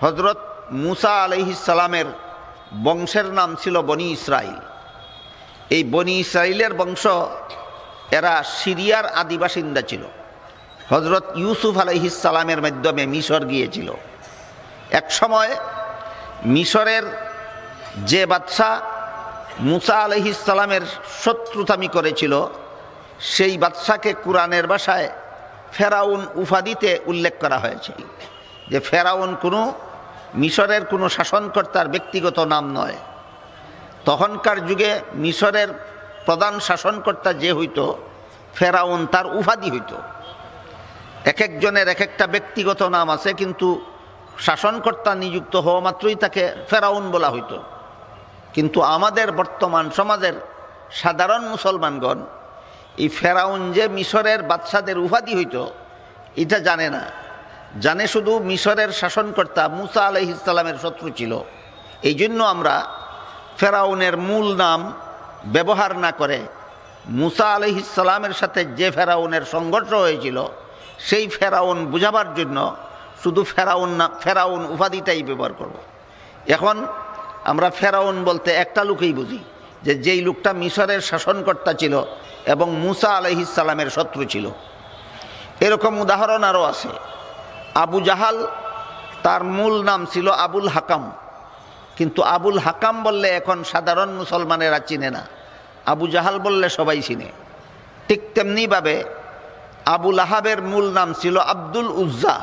হযরত মুসা আলাইহিস সালামের বংশের নাম ছিল বনি ইসরাইল। এই বনি ইসরাইলের বংশ, এরা সিরিয়ার আদিবাসিন্দা ছিল। হযরত ইউসুফ আলাইহিস সালামের মাধ্যমে মিশর গিয়েছিল। এক সময় মিশরের যে বাদশাহ মুসা আলাইহিস সালামের শত্রুতামি করেছিল, সেই বাদশাকে কুরআনের ভাষায় ফেরাউন উপাধিতে উল্লেখ করা হয়েছে। যে ফেরাউন কোনো মিশরের কোনো শাসনকর্তার ব্যক্তিগত নাম নয়। তখনকার যুগে মিশরের প্রধান শাসনকর্তা যে হইতো ফেরাউন, তার উপাধি হইতো। এক একজনের এক একটা ব্যক্তিগত নাম আছে, কিন্তু শাসনকর্তা নিযুক্ত হওয়া মাত্রই তাকে ফেরাউন বলা হইতো। কিন্তু আমাদের বর্তমান সমাজের সাধারণ মুসলমানগণ এই ফেরাউন যে মিশরের বাদশাদের উপাধি হইতো এটা জানে না। জানে শুধু মিশরের শাসনকর্তা মুসা আলাইহিস সালামের শত্রু ছিল। এই জন্য আমরা ফেরাউনের মূল নাম ব্যবহার না করে মুসা আলাইহিস সালামের সাথে যে ফেরাউনের সংঘর্ষ হয়েছিল সেই ফেরাউন বুঝাবার জন্য শুধু ফেরাউন উপাধিটাই ব্যবহার করব। এখন আমরা ফেরাউন বলতে একটা লোকই বুঝি, যে যেই লোকটা মিশরের শাসনকর্তা ছিল এবং মুসা আলাইহিস সালামের শত্রু ছিল। এরকম উদাহরণ আরও আছে। আবু জাহাল, তার মূল নাম ছিল আবুল হাকাম, কিন্তু আবুল হাকাম বললে এখন সাধারণ মুসলমানেরা চিনে না, আবু জাহাল বললে সবাই চিনে। ঠিক তেমনিভাবে আবুল আহাবের মূল নাম ছিল আব্দুল উজ্জা।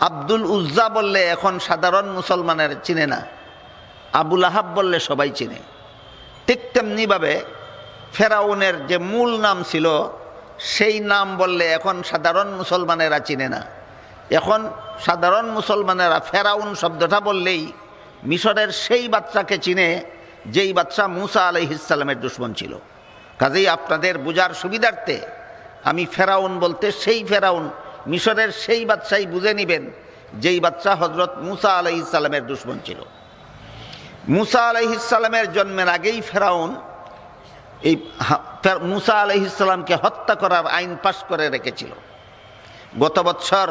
আব্দুল উজ্জা বললে এখন সাধারণ মুসলমানের চিনে না, আবুল আহাব বললে সবাই চিনে। ঠিক তেমনিভাবে ফেরাউনের যে মূল নাম ছিল সেই নাম বললে এখন সাধারণ মুসলমানেরা চিনে না। এখন সাধারণ মুসলমানেরা ফেরাউন শব্দটা বললেই মিশরের সেই বাচ্চাকে চিনে যেই বাচ্চা মুসা আলাইহিস সালামের দুশমন ছিল। কাজেই আপনাদের বোঝার সুবিধার্থে আমি ফেরাউন বলতে সেই ফেরাউন মিশরের সেই বাচ্চাই বুঝে নেবেন যেই বাচ্চা হযরত মুসা আলাইহিস সালামের দুশমন ছিল। মুসা আলাইহিস সালামের জন্মের আগেই ফেরাউন এই মুসা আলাইহিস সালামকে হত্যা করার আইন পাশ করে রেখেছিল। গত বছর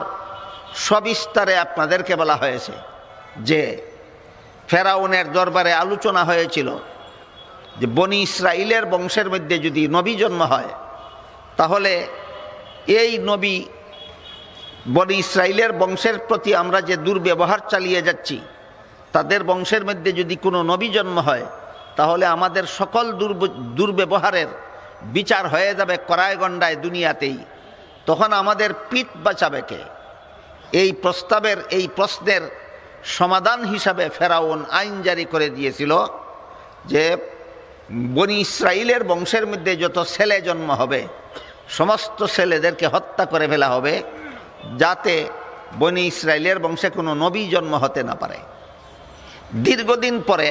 সবিস্তারে আপনাদেরকে বলা হয়েছে যে ফেরাউনের দরবারে আলোচনা হয়েছিল যে বনি ইসরাইলের বংশের মধ্যে যদি নবী জন্ম হয়, তাহলে এই নবী বনি ইসরাইলের বংশের প্রতি আমরা যে দুর্ব্যবহার চালিয়ে যাচ্ছি, তাদের বংশের মধ্যে যদি কোনো নবী জন্ম হয়, তাহলে আমাদের সকল দুর্ব্যবহারের বিচার হয়ে যাবে কড়ায় দুনিয়াতেই। তখন আমাদের পিঠ বাঁচাবে কে? এই প্রশ্নের সমাধান হিসাবে ফেরাউন আইন জারি করে দিয়েছিল যে বনি ইসরাইলের বংশের মধ্যে যত ছেলে জন্ম হবে সমস্ত ছেলেদেরকে হত্যা করে ফেলা হবে, যাতে বনি ইসরাইলের বংশে কোনো নবী জন্ম হতে না পারে। দীর্ঘদিন পরে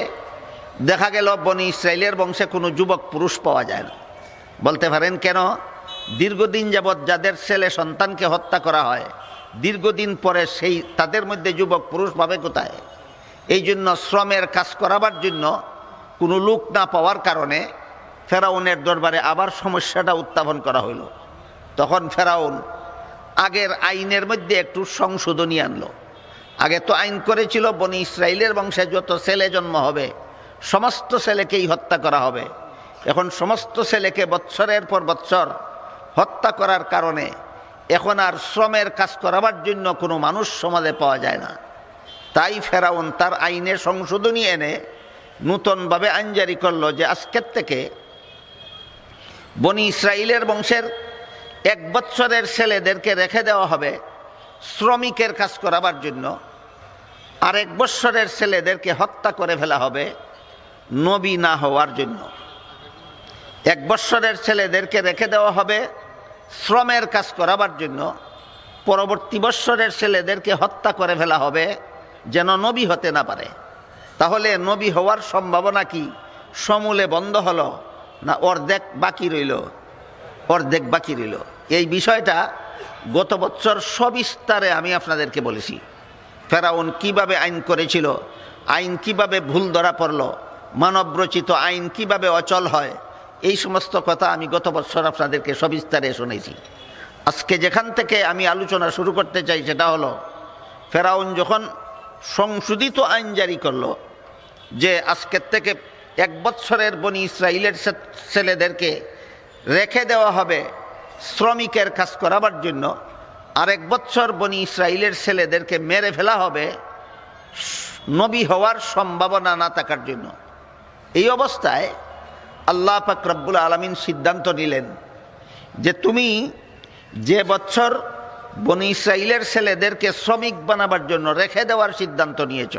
দেখা গেল বনি ইসরাইলের বংশে কোনো যুবক পুরুষ পাওয়া যায় না। বলতে পারেন কেন? দীর্ঘদিন যাবৎ যাদের ছেলে সন্তানকে হত্যা করা হয়, দীর্ঘদিন পরে তাদের মধ্যে যুবক পুরুষ পাবে কোথায়? এই জন্য শ্রমের কাজ করাবার জন্য কোনো লোক না পাওয়ার কারণে ফেরাউনের দরবারে আবার সমস্যাটা উত্থাপন করা হইল। তখন ফেরাউন আগের আইনের মধ্যে একটু সংশোধনী আনলো। আগে তো আইন করেছিল বনি ইসরাইলের বংশে যত ছেলে জন্ম হবে সমস্ত ছেলেকেই হত্যা করা হবে। এখন সমস্ত ছেলেকে বৎসরের পর বৎসর হত্যা করার কারণে এখন আর শ্রমের কাজ করাবার জন্য কোনো মানুষ সমাজে পাওয়া যায় না। তাই ফেরাউন তার আইনে সংশোধনী এনে নূতনভাবে আইন জারি করলো যে আজকের থেকে বনি ইসরাইলের বংশের 1 বৎসরের ছেলেদেরকে রেখে দেওয়া হবে শ্রমিকের কাজ করাবার জন্য, আর 1 বৎসরের ছেলেদেরকে হত্যা করে ফেলা হবে নবী না হওয়ার জন্য। 1 বৎসরের ছেলেদেরকে রেখে দেওয়া হবে শ্রমের কাজ করাবার জন্য, পরবর্তী বৎসরের ছেলেদেরকে হত্যা করে ফেলা হবে যেন নবী হতে না পারে। তাহলে নবী হওয়ার সম্ভাবনা কি সমূলে বন্ধ হলো না অর্ধেক বাকি রইল? অর্ধেক বাকি রইল। এই বিষয়টা গত বছর সবিস্তারে আমি আপনাদেরকে বলেছি। ফেরাউন কিভাবে আইন করেছিল, আইন কিভাবে ভুল ধরা পড়ল, মানবরচিত আইন কিভাবে অচল হয়, এই সমস্ত কথা আমি গত বছর আপনাদেরকে সবিস্তারে শুনেছি। আজকে যেখান থেকে আমি আলোচনা শুরু করতে চাই সেটা হলো ফেরাউন যখন সংশোধিত আইন জারি করলো যে আজকের থেকে 1 বছরের বনি ইসরাইলের ছেলেদেরকে রেখে দেওয়া হবে শ্রমিকের কাজ করাবার জন্য, আর 1 বছর বনি ইসরাইলের ছেলেদেরকে মেরে ফেলা হবে নবী হওয়ার সম্ভাবনা না থাকার জন্য। এই অবস্থায় আল্লাহ পাক রব্বুল আলামিন সিদ্ধান্ত নিলেন যে তুমি যে বছর বনি ইসরাইলের ছেলেদেরকে শ্রমিক বানাবার জন্য রেখে দেওয়ার সিদ্ধান্ত নিয়েছ,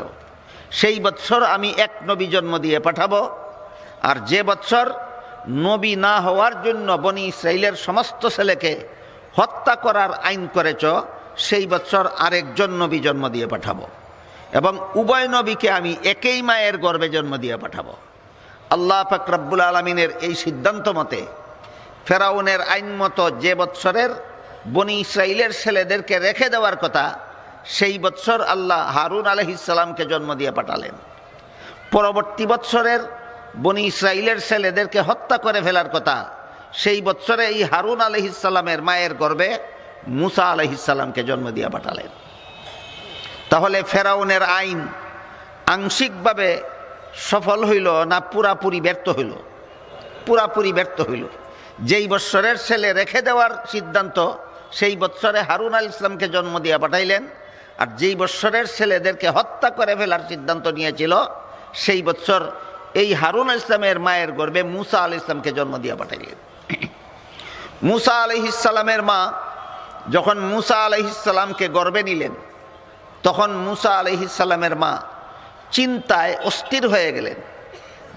সেই বছর আমি 1 নবী জন্ম দিয়ে পাঠাবো, আর যে বছর নবী না হওয়ার জন্য বনি ইসরাইলের সমস্ত ছেলেকে হত্যা করার আইন করেছ, সেই বছর আরেকজন নবী জন্ম দিয়ে পাঠাবো, এবং উভয় নবীকে আমি একই মায়ের গর্ভে জন্ম দিয়ে পাঠাবো। আল্লাহ পাক রব্বুল আলামিনের এই সিদ্ধান্ত মতে ফেরাউনের আইন মতো যে বৎসরের বনি ইসরাইলের ছেলেদেরকে রেখে দেওয়ার কথা, সেই বৎসর আল্লাহ হারুন আলাইহিস সালামকে জন্ম দিয়ে পাঠালেন। পরবর্তী বৎসরের বনি ইসরাইলের ছেলেদেরকে হত্যা করে ফেলার কথা, সেই বৎসরে এই হারুন আলাইহিস সালামের মায়ের গর্ভে মুসা আলাইহিস সালামকে জন্ম দিয়ে পাঠালেন। তাহলে ফেরাউনের আইন আংশিকভাবে সফল হইল না পুরাপুরি ব্যর্থ হইল? পুরাপুরি ব্যর্থ হইল। যেই বৎসরের ছেলে রেখে দেওয়ার সিদ্ধান্ত, সেই বৎসরে হারুন আলাইহিস সালামকে জন্ম দিয়ে পাঠাইলেন, আর যেই বৎসরের ছেলেদেরকে হত্যা করে ফেলার সিদ্ধান্ত নিয়েছিল, সেই বৎসর এই হারুন আলাইহিস সালামের মায়ের গর্ভে মুসা আলাইহিস সালামকে জন্ম দিয়ে পাঠাইলেন। মুসা আলাইহিস সালামের মা যখন মুসা আলাইহিস সালামকে গর্ভে নিলেন, তখন মুসা আলাইহিস সালামের মা চিন্তায় অস্থির হয়ে গেলেন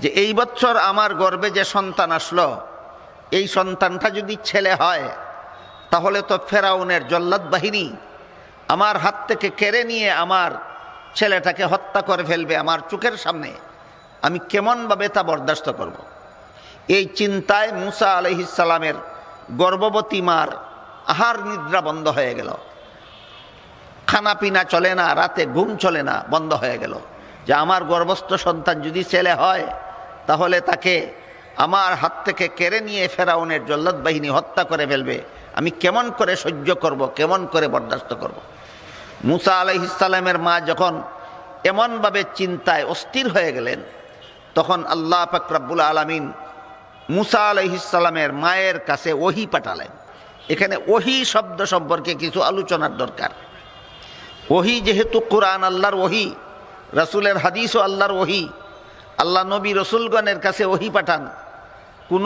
যে এই বছর আমার গর্ভে যে সন্তান আসলো, এই সন্তানটা যদি ছেলে হয়, তাহলে তো ফেরাউনের জল্লাদ বাহিনী আমার হাত থেকে কেড়ে নিয়ে আমার ছেলেটাকে হত্যা করে ফেলবে আমার চোখের সামনে। আমি কেমনভাবে তা বরদাস্ত করব? এই চিন্তায় মুসা আলাইহিস সালামের গর্ভবতী মার আহার নিদ্রা বন্ধ হয়ে গেল, খানা পিনা চলে না, রাতে ঘুম চলে না, বন্ধ হয়ে গেল। যে আমার গর্ভস্থ সন্তান যদি ছেলে হয়, তাহলে তাকে আমার হাত থেকে কেড়ে নিয়ে ফেরাউনের জল্লাদ বাহিনী হত্যা করে ফেলবে। আমি কেমন করে সহ্য করব, কেমন করে বরদাস্ত করব? মুসা আলাইহিস সালামের মা যখন এমনভাবে চিন্তায় অস্থির হয়ে গেলেন, তখন আল্লাহ পাক রব্বুল আলামিন মুসা আলাইহিস সালামের মায়ের কাছে ওহী পাঠালেন। এখানে ওহী শব্দ সম্পর্কে কিছু আলোচনার দরকার। ওহী যেহেতু কোরআন আল্লাহর ওহী, রাসূলের হাদিসও আল্লাহর ওহী, আল্লাহ নবী রসুলগণের কাছে ওহী পাঠান। কোন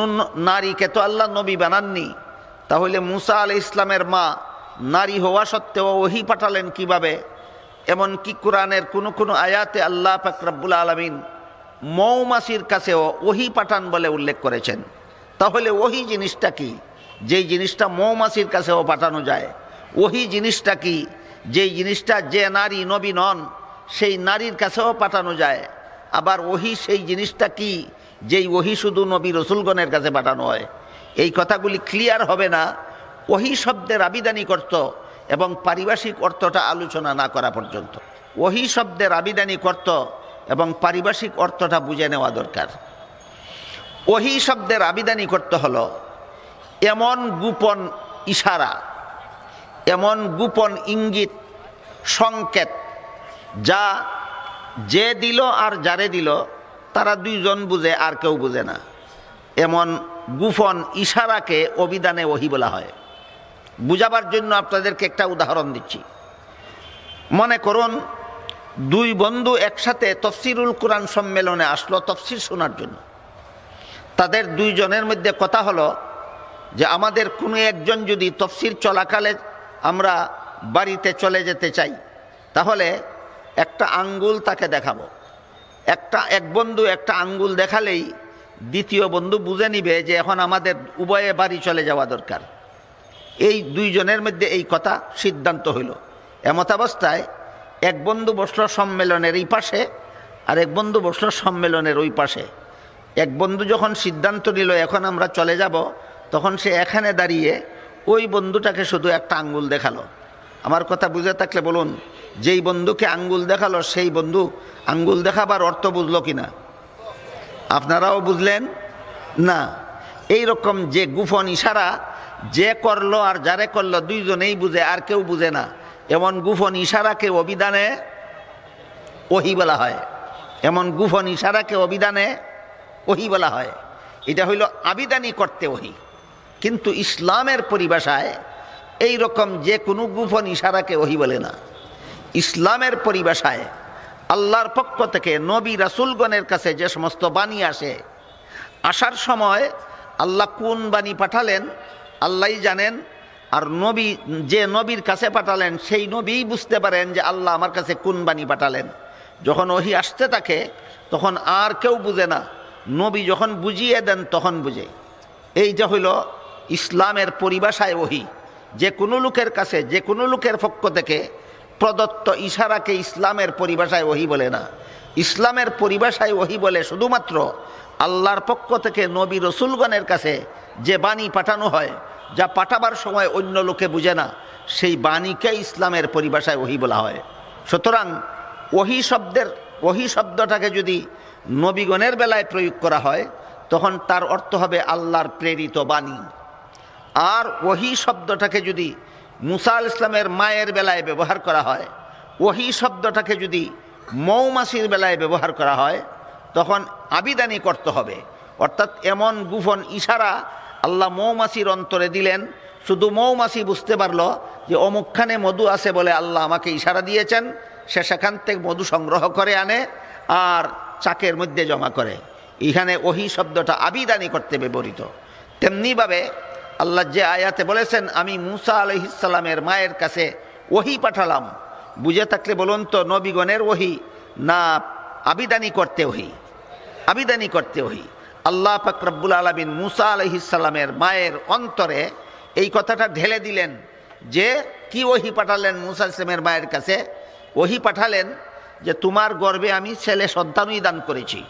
নারীকে তো আল্লাহ নবী বানাননি, তাহলে মুসা আলাইহিস সালামের মা নারী হওয়া সত্ত্বেও ওহী পাঠালেন কিভাবে? এমনকি কোরআনের কোনো আয়াতে আল্লাহ পাক রব্বুল আলামিন মৌমাছির কাছেও ওহী পাঠান বলে উল্লেখ করেছেন। তাহলে ওহী জিনিসটা কি? যেই জিনিসটা মৌমাছির কাছেও পাঠানো যায়। ওহী জিনিসটা কি? যেই জিনিসটা যে নারী নবী নন, সেই নারীর কাছেও পাঠানো যায়। আবার ওহী সেই জিনিসটা কি? যেই ওহী শুধু নবী রসুলগণের কাছে পাঠানো হয়। এই কথাগুলি ক্লিয়ার হবে না ওহী শব্দের আবিধানিক অর্থ এবং পারিভাষিক অর্থটা আলোচনা না করা পর্যন্ত। ওহী শব্দের আবিধানিক অর্থ এবং পারিভাষিক অর্থটা বুঝে নেওয়া দরকার। ওহী শব্দের আবিধানিক অর্থ হলো এমন গোপন ইশারা, এমন গোপন ইঙ্গিত, সংকেত, যা যে দিল আর যারে দিল তারা দুইজন বুঝে, আর কেউ বুঝে না। এমন গোপন ইশারাকে অভিধানে ওহী বলা হয়। বুঝাবার জন্য আপনাদেরকে একটা উদাহরণ দিচ্ছি। মনে করুন দুই বন্ধু একসাথে তফসিরুল কোরআন সম্মেলনে আসলো তফসির শোনার জন্য। তাদের দুইজনের মধ্যে কথা হলো যে আমাদের কোনো একজন যদি তফসির চলাকালে আমরা বাড়িতে চলে যেতে চাই, তাহলে একটা আঙ্গুল তাকে দেখাবো। এক বন্ধু একটা আঙ্গুল দেখালেই দ্বিতীয় বন্ধু বুঝে নিবে যে এখন আমাদের উভয়ে বাড়ি চলে যাওয়া দরকার। এই দুইজনের মধ্যে এই কথা সিদ্ধান্ত হইল। এমতাবস্থায় এক বন্ধু বসল সম্মেলনের এই পাশে, আর এক বন্ধু বসল সম্মেলনের ওই পাশে। এক বন্ধু যখন সিদ্ধান্ত নিল এখন আমরা চলে যাব, তখন সে এখানে দাঁড়িয়ে ওই বন্ধুটাকে শুধু একটা আঙ্গুল দেখালো। আমার কথা বুঝে থাকলে বলুন, যেই বন্ধুকে আঙ্গুল দেখালো সেই বন্ধু আঙ্গুল দেখাবার অর্থ বুঝলো কিনা? আপনারাও বুঝলেন না। এই রকম যে গোপন ইশারা যে করলো আর যারে করলো দুইজনেই বুঝে, আর কেউ বুঝে না, এমন গোপন ইশারাকে অভিধানে ওহি বলা হয়, এমন গোপন ইশারাকে অবিধানে ওহি বলা হয়। এটা হইল আবিধানিক করতে ওহি। কিন্তু ইসলামের পরিভাষায় এই রকম যে কোনো গোপন ইশারাকে ওহি বলে না। ইসলামের পরিভাষায় আল্লাহর পক্ষ থেকে নবী রাসূলগণের কাছে যে সমস্ত বাণী আসে, আসার সময় আল্লাহ কোন বাণী পাঠালেন আল্লাহই জানেন। আর নবী যে নবীর কাছে পাঠালেন সেই নবীই বুঝতে পারেন যে আল্লাহ আমার কাছে কোন বাণী পাঠালেন। যখন ওহি আসতে থাকে তখন আর কেউ বুঝে না, নবী যখন বুঝিয়ে দেন তখন বুঝে। এইটা হইল ইসলামের পরিভাষায় ওহি। যে কোনো লোকের কাছে যে কোনো লোকের পক্ষ থেকে প্রদত্ত ইশারাকে ইসলামের পরিভাষায় ওহি বলে না। ইসলামের পরিভাষায় ওহি বলে শুধুমাত্র আল্লাহর পক্ষ থেকে নবী রসুলগণের কাছে যে বাণী পাঠানো হয়, যা পাঠাবার সময় অন্য লোকে বুঝে না, সেই বাণীকে ইসলামের পরিভাষায় ওহি বলা হয়। সুতরাং ওহি শব্দটাকে যদি নবীগণের বেলায় প্রয়োগ করা হয় তখন তার অর্থ হবে আল্লাহর প্রেরিত বাণী। আর ওহি শব্দটাকে যদি মুসা আলাইহিস সালামের মায়ের বেলায় ব্যবহার করা হয়, ওহি শব্দটাকে যদি মৌমাছির বেলায় ব্যবহার করা হয় তখন আবিধানিক করতে হবে। অর্থাৎ এমন গোপন ইশারা আল্লাহ মৌমাছির অন্তরে দিলেন, শুধু মৌমাছি বুঝতে পারলো যে অমুকখানে মধু আছে বলে আল্লাহ আমাকে ইশারা দিয়েছেন। সে সেখান থেকে মধু সংগ্রহ করে আনে আর চাকের মধ্যে জমা করে। এখানে ওহি শব্দটা আবিধানিক করতে ব্যবহৃত। তেমনিভাবে আল্লাহ যে আয়াতে বলেছেন আমি মুসা আলাইহিস সালামের মায়ের কাছে ওহি পাঠালাম, বুঝে থাকলে বলুন তো নবীগণের ওহি না আবিধানিক করতে ওহি? আবিধানিক করতে ওহি। আল্লাহ পাক রব্বুল আলামিন মুসা আলাইহিস সালামের মায়ের অন্তরে এই কথাটা ঢেলে দিলেন যে কি ওহি পাঠালেন মুসা আলাইহিস সালামের মায়ের কাছে? ওহি পাঠালেন যে তোমার গর্ভে আমি ছেলে সন্তানই দান করেছি।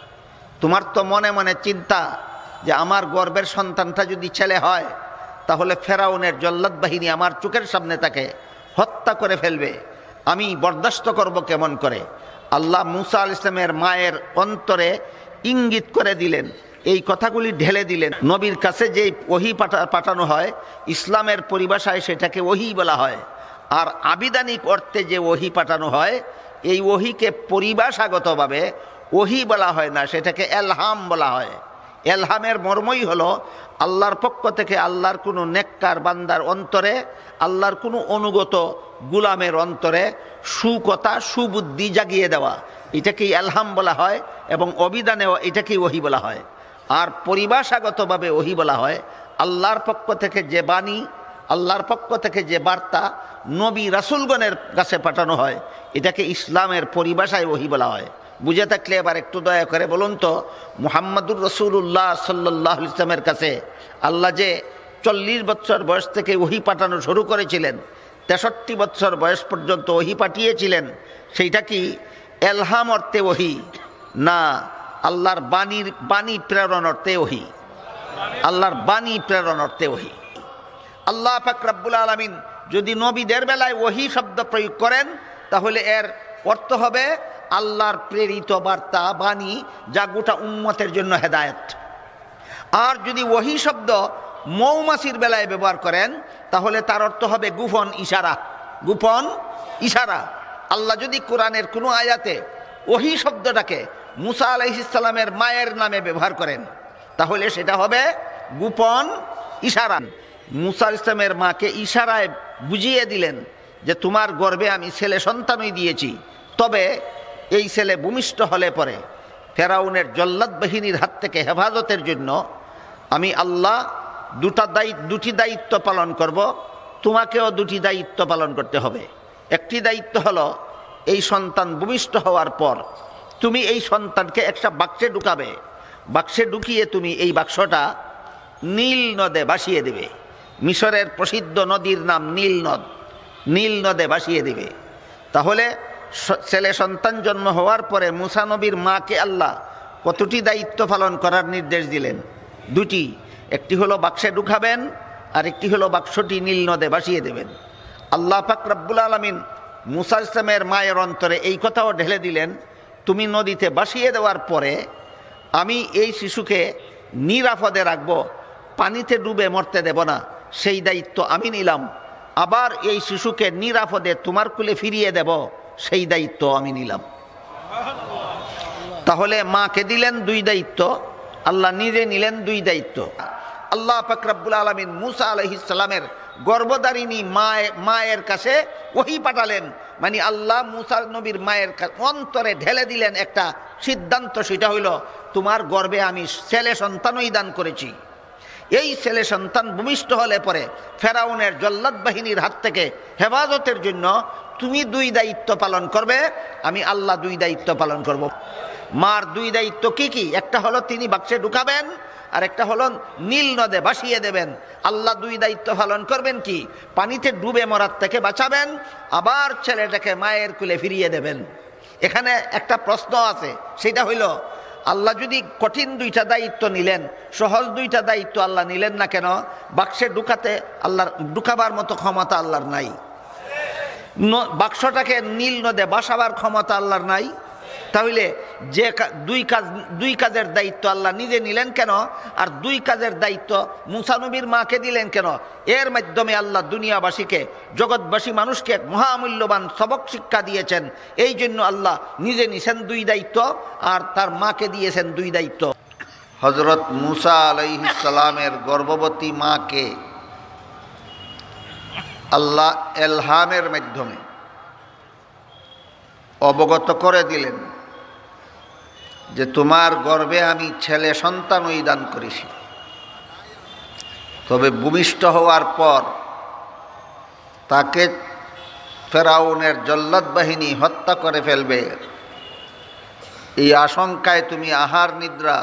তোমার তো মনে মনে চিন্তা যে আমার গর্ভের সন্তানটা যদি ছেলে হয় তাহলে ফেরাউনের জল্লাদ বাহিনী আমার চোখের সামনে তাকে হত্যা করে ফেলবে, আমি বরদাস্ত করব কেমন করে? আল্লাহ মুসা আলাইহিস সালামের মায়ের অন্তরে ইঙ্গিত করে দিলেন, এই কথাগুলি ঢেলে দিলেন। নবীর কাছে যে ওহি পাঠানো হয় ইসলামের পরিভাষায় সেটাকে ওহি বলা হয়। আর আবিধানিক অর্থে যে ওহি পাঠানো হয় এই ওহিকে পরিভাষাগতভাবে ওহি বলা হয় না, সেটাকে এলহাম বলা হয়। এলহামের মর্মই হলো আল্লাহর পক্ষ থেকে আল্লাহর কোনো নেককার বান্দার অন্তরে, আল্লাহর কোনো অনুগত গুলামের অন্তরে সুকথা সুবুদ্ধি জাগিয়ে দেওয়া, এটাকেই এলহাম বলা হয়। এবং অভিধানেও এটাকেই ওহি বলা হয়। আর পরিভাষাগতভাবে ওহি বলা হয় আল্লাহর পক্ষ থেকে যে বাণী, আল্লাহর পক্ষ থেকে যে বার্তা নবী রাসূলগণের কাছে পাঠানো হয় এটাকে ইসলামের পরিভাষায় ওহি বলা হয়। বুঝে থাকলে এবার একটু দয়া করে বলুন তো মুহাম্মাদুর রাসূলুল্লাহ সাল্লাল্লাহু আলাইহি ওয়াসাল্লামের কাছে আল্লাহ যে 40 বছর বয়স থেকে ওহি পাঠানো শুরু করেছিলেন, 63 বছর বয়স পর্যন্ত ওহি পাঠিয়েছিলেন, সেইটা কি এলহাম অর্থে ওহি না আল্লাহর বাণী প্রেরণ অর্থে ওহি? আল্লাহর বাণী প্রেরণ অর্থে ওহি। আল্লাহ পাক রব্বুল আলামিন যদি নবীদের বেলায় ওহি শব্দ প্রয়োগ করেন তাহলে এর অর্থ হবে আল্লাহর প্রেরিত বার্তা বাণী, যা গোটা উম্মতের জন্য হেদায়েত। আর যদি ওহি শব্দ মৌমাছির বেলায় ব্যবহার করেন তাহলে তার অর্থ হবে গোপন ইশারা। গোপন ইশারা। আল্লাহ যদি কোরআনের কোনো আয়াতে ওহি শব্দটাকে মুসা আলাইহিস সালামের মায়ের নামে ব্যবহার করেন তাহলে সেটা হবে গোপন ইশারা। মুসা আলাইহিস সালামের মাকে ইশারায় বুঝিয়ে দিলেন যে তোমার গর্ভে আমি ছেলে সন্তানই দিয়েছি, তবে এই ছেলে ভূমিষ্ঠ হলে পরে ফেরাউনের জল্লাদ বাহিনীর হাত থেকে হেফাজতের জন্য আমি আল্লাহ দুটি দায়িত্ব পালন করব, তোমাকেও দুটি দায়িত্ব পালন করতে হবে। একটি দায়িত্ব হলো এই সন্তান ভূমিষ্ঠ হওয়ার পর তুমি এই সন্তানকে একটা বাক্সে ঢুকাবে, বাক্সে ঢুকিয়ে তুমি এই বাক্সটা নীল নদে ভাসিয়ে দেবে। মিশরের প্রসিদ্ধ নদীর নাম নীল নদ, নীল নদে ভাসিয়ে দেবে। তাহলে ছেলে সন্তান জন্ম হওয়ার পরে মুসা নবীর মাকে আল্লাহ কতটি দায়িত্ব পালন করার নির্দেশ দিলেন? দুটি। একটি হলো বাক্সে ঢুকাবেন আর একটি হলো বাক্সটি নীল নদে ভাসিয়ে দেবেন। আল্লাহ পাক রব্বুল আলামিন মুসা আলাইহিস সালামের মায়ের অন্তরে এই কথাও ঢেলে দিলেন, তুমি নদীতে ভাসিয়ে দেওয়ার পরে আমি এই শিশুকে নিরাপদে রাখব, পানিতে ডুবে মরতে দেব না, সেই দায়িত্ব আমি নিলাম। আবার এই শিশুকে নিরাপদে তোমার কুলে ফিরিয়ে দেব, সেই দায়িত্ব আমি নিলাম। তাহলে মাকে দিলেন দুই দায়িত্ব, আল্লাহ নিজে নিলেন দুই দায়িত্ব। আল্লাহ পাক রব্বুল আলামিন মুসা আলাইহিস সালামের গর্ভধারিণী মায়ের কাছে ওহী পাঠালেন, মানে আল্লাহ মুসা নবীর মায়ের অন্তরে ঢেলে দিলেন একটা সিদ্ধান্ত, সেটা হইল তোমার গর্ভে আমি ছেলে সন্তানই দান করেছি। এই ছেলে সন্তান ভূমিষ্ঠ হলে পরে ফেরাউনের জল্লাদ বাহিনীর হাত থেকে হেফাজতের জন্য তুমি দুই দায়িত্ব পালন করবে, আমি আল্লাহ দুই দায়িত্ব পালন করব। মার দুই দায়িত্ব কি কি? একটা হলো তিনি বাক্সে ঢুকাবেন, আর একটা হলো নীল নদে ভাসিয়ে দেবেন। আল্লাহ দুই দায়িত্ব পালন করবেন কি? পানিতে ডুবে মরার থেকে বাঁচাবেন, আবার ছেলেটাকে মায়ের কুলে ফিরিয়ে দেবেন। এখানে একটা প্রশ্ন আছে, সেটা হইল আল্লাহ যদি কঠিন দুইটা দায়িত্ব নিলেন, সহজ দুইটা দায়িত্ব আল্লাহ নিলেন না কেন? বাক্সে ঢুকাতে আল্লাহর ঢুকাবার মতো ক্ষমতা আল্লাহর নাই? বাক্সটাকে নীল নদে বাসাবার ক্ষমতা আল্লাহর নাই? তাহলে যে দুই কাজের দায়িত্ব আল্লাহ নিজে নিলেন কেন, আর দুই কাজের দায়িত্ব মুসা নবীর মাকে দিলেন কেন? এর মাধ্যমে আল্লাহ দুনিয়াবাসীকে, জগৎবাসী মানুষকে এক মহামূল্যবান সবক শিক্ষা দিয়েছেন। এই জন্য আল্লাহ নিজে নিছেন দুই দায়িত্ব, আর তার মাকে দিয়েছেন দুই দায়িত্ব। হযরত মুসা আলাইহিস সালামের গর্ভবতী মাকে আল্লাহ এলহামের মাধ্যমে অবগত করে দিলেন যে তোমার গর্ভে আমি ছেলে সন্তানই দান করেছি, তবে ভূমিষ্ঠ হওয়ার পর তাকে ফেরাউনের জল্লাদ বাহিনী হত্যা করে ফেলবে, এই আশঙ্কায় তুমি আহার নিদ্রা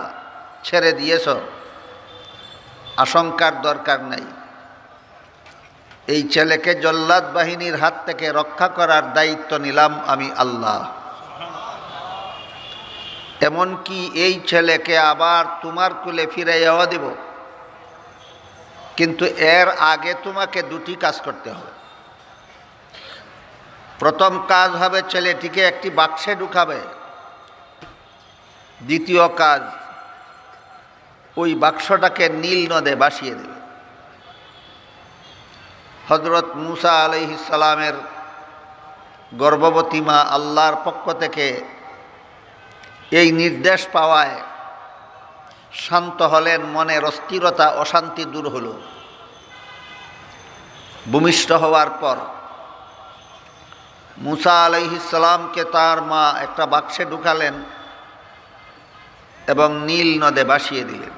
ছেড়ে দিয়েছ। আশঙ্কার দরকার নাই, এই ছেলেকে জল্লাদ বাহিনীর হাত থেকে রক্ষা করার দায়িত্ব নিলাম আমি আল্লাহ। এমনকি এই ছেলেকে আবার তোমার কুলে ফিরাইয়া দেব, কিন্তু এর আগে তোমাকে দুটি কাজ করতে হবে। প্রথম কাজ হবে ছেলেটিকে একটি বাক্সে ঢুকাবে। দ্বিতীয় কাজ, ওই বাক্সটাকে নীল নদে ভাসিয়ে দেবে। হযরত মুসা আলাইহিস সালামের গর্ভবতী মা আল্লাহর পক্ষ থেকে এই নির্দেশ পাওয়ায় শান্ত হলেন, মনের অস্থিরতা অশান্তি দূর হল। ভূমিষ্ঠ হওয়ার পর মুসা আলাইহিস সালামকে তার মা একটা বাক্সে ঢুকালেন এবং নীল নদে ভাসিয়ে দিলেন।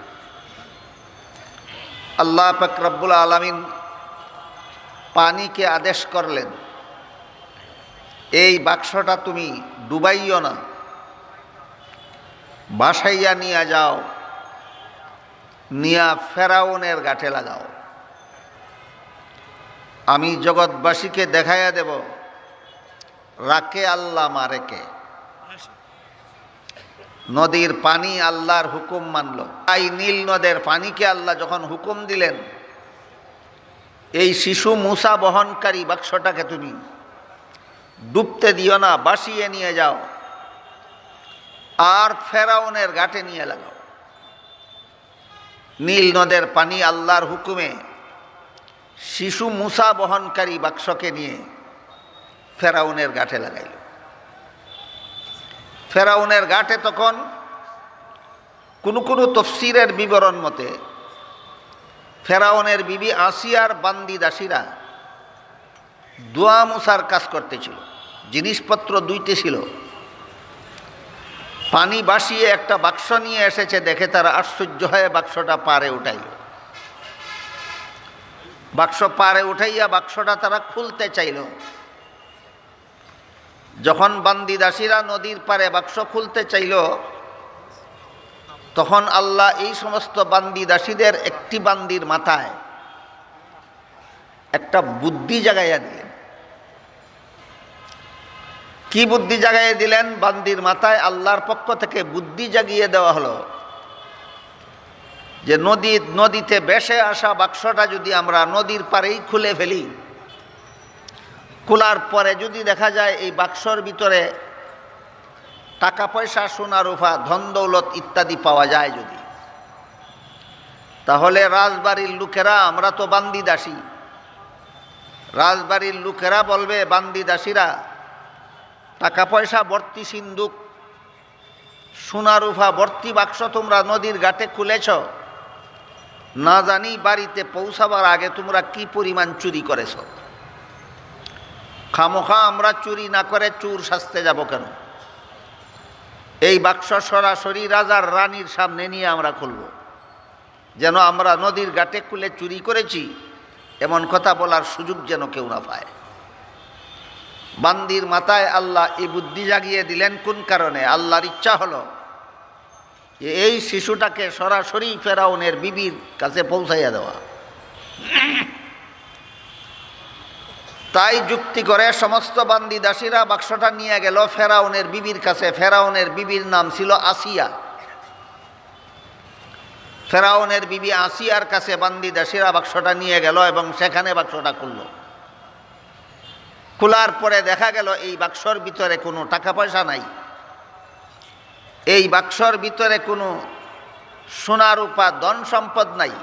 আল্লাহ পাক রব্বুল আলামিন পানিকে আদেশ করলেন, এই বাক্সটা তুমি ডুবাইও না, বাসাইয়া নিয়ে যাও, নিয়া ফেরাউনের গাঁটে লাগাও। আমি জগৎবাসীকে দেখাইয়া দেব রাকে আল্লাহ মারে কে। নদীর পানি আল্লাহর হুকুম মানল। তাই নীল নদের পানিকে আল্লাহ যখন হুকুম দিলেন, এই শিশু মুসা বহনকারী বাক্সটাকে তুমি ডুবতে দিও না, বাসিয়ে নিয়ে যাও আর ফেরাউনের ঘাটে নিয়ে লাগাও। নীল নদের পানি আল্লাহর হুকুমে শিশু মুসা বহনকারী বাক্সকে নিয়ে ফেরাউনের ঘাটে লাগাইল। ফেরাউনের ঘাটে তখন কোনো তফসিরের বিবরণ মতে ফেরাউনের বিবি আসিয়ার বান্দি দাসীরা দোয়া মুসার কাজ করতেছিল। জিনিসপত্র দুইতে ছিল, পানি বাসিয়ে একটা বাক্স নিয়ে এসেছে, দেখে তারা আশ্চর্য হয়ে বাক্সটা পারে উঠাইল। বাক্স পারে উঠাইয়া বাক্সটা তারা খুলতে চাইল। যখন বান্দি দাসীরা নদীর পারে বাক্স খুলতে চাইল, তখন আল্লাহ এই সমস্ত বান্দি দাসীদের একটি বান্দির মাথায় একটা বুদ্ধি জাগাইয়া দিলেন। কি বুদ্ধি জাগাইয়া দিলেন? বান্দির মাথায় আল্লাহর পক্ষ থেকে বুদ্ধি জাগিয়ে দেওয়া হলো যে নদীতে ভেসে আসা বাক্সটা যদি আমরা নদীর পাড়েই খুলে ফেলি, খোলার পরে যদি দেখা যায় এই বাক্সর ভিতরে টাকা পয়সা, সোনা রূপা, ধন দৌলত ইত্যাদি পাওয়া যায়, যদি তাহলে রাজবাড়ির লোকেরা, আমরা তো বান্দি দাসী, রাজবাড়ির লোকেরা বলবে বান্দি দাসীরা টাকা পয়সা ভর্তি সিন্দুক সোনা রূপা ভর্তি বাক্স তোমরা নদীর ঘাটে খুলেছ, না জানি বাড়িতে পৌঁছাবার আগে তোমরা কি পরিমাণ চুরি করেছ। খামোখা আমরা চুরি না করে চোর সাজতে যাব কেন? এই বাক্স সরাসরি রাজার রানীর সামনে নিয়ে আমরা খুলব, যেন আমরা নদীর ঘাটে খুলে চুরি করেছি এমন কথা বলার সুযোগ যেন কেউ না পায়। বান্দির মাথায় আল্লাহ এই বুদ্ধি জাগিয়ে দিলেন কোন কারণে? আল্লাহর ইচ্ছা হলো যে এই শিশুটাকে সরাসরি ফেরাউনের বিবির কাছে পৌঁছাইয়া দেওয়া। তাই যুক্তি করে সমস্ত বান্দি দাসীরা বাক্সটা নিয়ে গেল ফেরাউনের বিবির কাছে। ফেরাউনের বিবির নাম ছিল আসিয়া। ফেরাউনের বিবি আসিয়ার কাছে বান্দি দাসীরা বাক্সটা নিয়ে গেল এবং সেখানে বাক্সটা খুলল। খোলার পরে দেখা গেল এই বাক্সর ভিতরে কোনো টাকা পয়সা নাই, এই বাক্সর ভিতরে কোনো সোনা রূপা ধন সম্পদ নাই।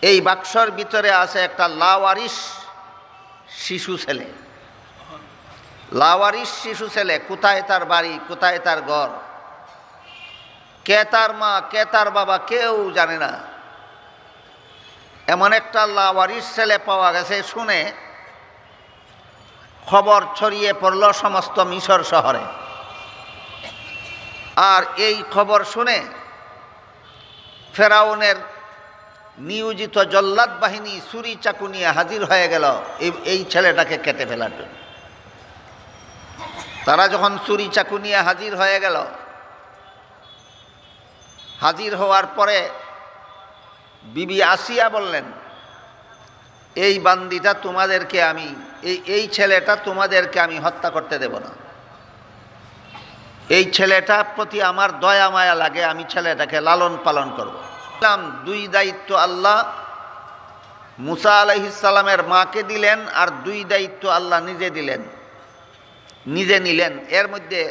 এই বাক্সর ভিতরে আছে একটা লাওয়ারিশ শিশু ছেলে। লাওয়ারিশ শিশু ছেলে, কোথায় তার বাড়ি, কোথায় তার ঘর, কে তার মা, কে তার বাবা, কেউ জানে না। এমন একটা লাওয়ারিশ ছেলে পাওয়া গেছে শুনে খবর ছড়িয়ে পড়ল সমস্ত মিশর শহরে। আর এই খবর শুনে ফেরাউনের নিয়োজিত জল্লাদ বাহিনী ছুরি চাকু নিয়ে হাজির হয়ে গেল এই ছেলেটাকে কেটে ফেলার জন্য। তারা যখন ছুরি চাকু নিয়ে হাজির হয়ে গেল, হাজির হওয়ার পরে বিবি আসিয়া বললেন, এই বান্দিটা তোমাদেরকে আমি, এই ছেলেটা তোমাদেরকে আমি হত্যা করতে দেব না। এই ছেলেটার প্রতি আমার দয়া মায়া লাগে, আমি ছেলেটাকে লালন পালন করব। দুই দায়িত্ব আল্লাহ মুসা আলাইহিস সালামের মাকে দিলেন, আর দুই দায়িত্ব আল্লাহ নিজে দিলেন, নিজে নিলেন। এর মধ্যে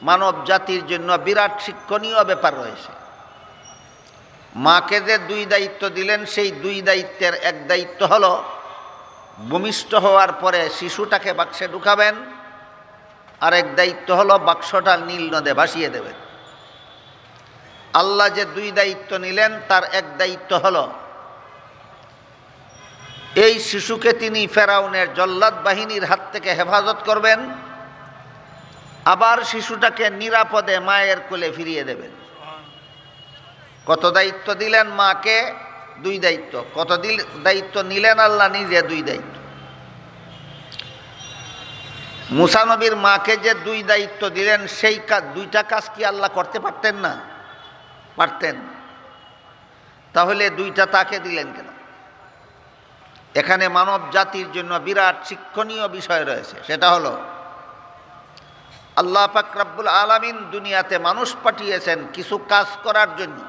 মানব জাতির জন্য বিরাট শিক্ষণীয় ব্যাপার রয়েছে। মাকে যে দুই দায়িত্ব দিলেন, সেই দুই দায়িত্বের এক দায়িত্ব হলো ভূমিষ্ঠ হওয়ার পরে শিশুটাকে বাক্সে ঢুকাবেন, আর এক দায়িত্ব হলো বাক্সটা নীল নদে ভাসিয়ে দেবেন। আল্লাহ যে দুই দায়িত্ব নিলেন তার এক দায়িত্ব হলো এই শিশুকে তিনি ফেরাউনের জল্লাদ বাহিনীর হাত থেকে হেফাজত করবেন, আবার শিশুটাকে নিরাপদে মায়ের কোলে ফিরিয়ে দেবেন। কত দায়িত্ব দিলেন মাকে? দুই দায়িত্ব। কত দায়িত্ব নিলেন আল্লাহ নিজে? দুই দায়িত্ব। মুসা নবীর মাকে যে দুই দায়িত্ব দিলেন, সেই দুইটা কাজ কি আল্লাহ করতে পারতেন না? পারতেন। তাহলে দুইটা তাকে দিলেন কেন? এখানে মানব জাতির জন্য বিরাট শিক্ষণীয় বিষয় রয়েছে। সেটা হলো আল্লাহ পাক রব্বুল আলামিন দুনিয়াতে মানুষ পাঠিয়েছেন কিছু কাজ করার জন্য,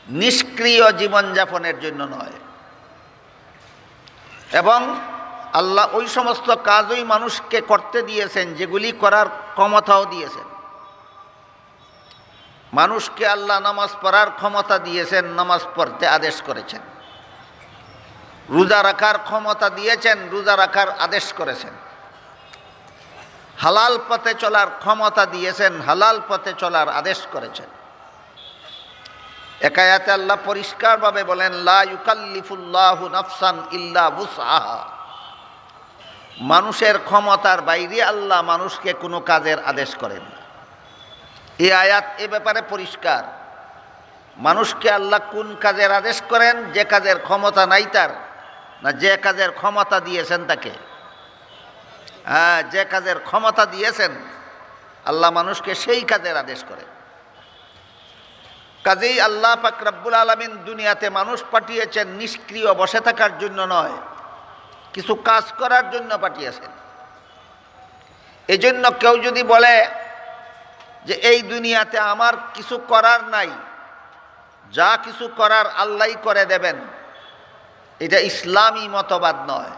নিষ্ক্রিয় জীবনযাপনের জন্য নয়। এবং আল্লাহ ওই সমস্ত কাজই মানুষকে করতে দিয়েছেন যেগুলি করার ক্ষমতাও দিয়েছেন। মানুষকে আল্লাহ নামাজ পড়ার ক্ষমতা দিয়েছেন, নামাজ পড়তে আদেশ করেছেন। রোজা রাখার ক্ষমতা দিয়েছেন, রোজা রাখার আদেশ করেছেন। হালাল পথে চলার ক্ষমতা দিয়েছেন, হালাল পথে চলার আদেশ করেছেন। এক আয়াতে আল্লাহ পরিষ্কারভাবে বলেন, লা ইউকাল্লিফুল্লাহু নাফসান ইল্লা বুসআহা। মানুষের ক্ষমতার বাইরে আল্লাহ মানুষকে কোনো কাজের আদেশ করেন না। এই আয়াত এ ব্যাপারে পরিষ্কার। মানুষকে আল্লাহ কোন কাজের আদেশ করেন? যে কাজের ক্ষমতা নাই তার, না যে কাজের ক্ষমতা দিয়েছেন তাকে। হ্যাঁ, যে কাজের ক্ষমতা দিয়েছেন আল্লাহ মানুষকে সেই কাজের আদেশ করেন। কাজেই আল্লাহ পাক রব্বুল আলামিন দুনিয়াতে মানুষ পাঠিয়েছেন নিষ্ক্রিয় বসে থাকার জন্য নয়, কিছু কাজ করার জন্য পাঠিয়েছেন। এজন্য কেউ যদি বলে যে এই দুনিয়াতে আমার কিছু করার নাই, যা কিছু করার আল্লাহই করে দেবেন, এটা ইসলামী মতবাদ নয়,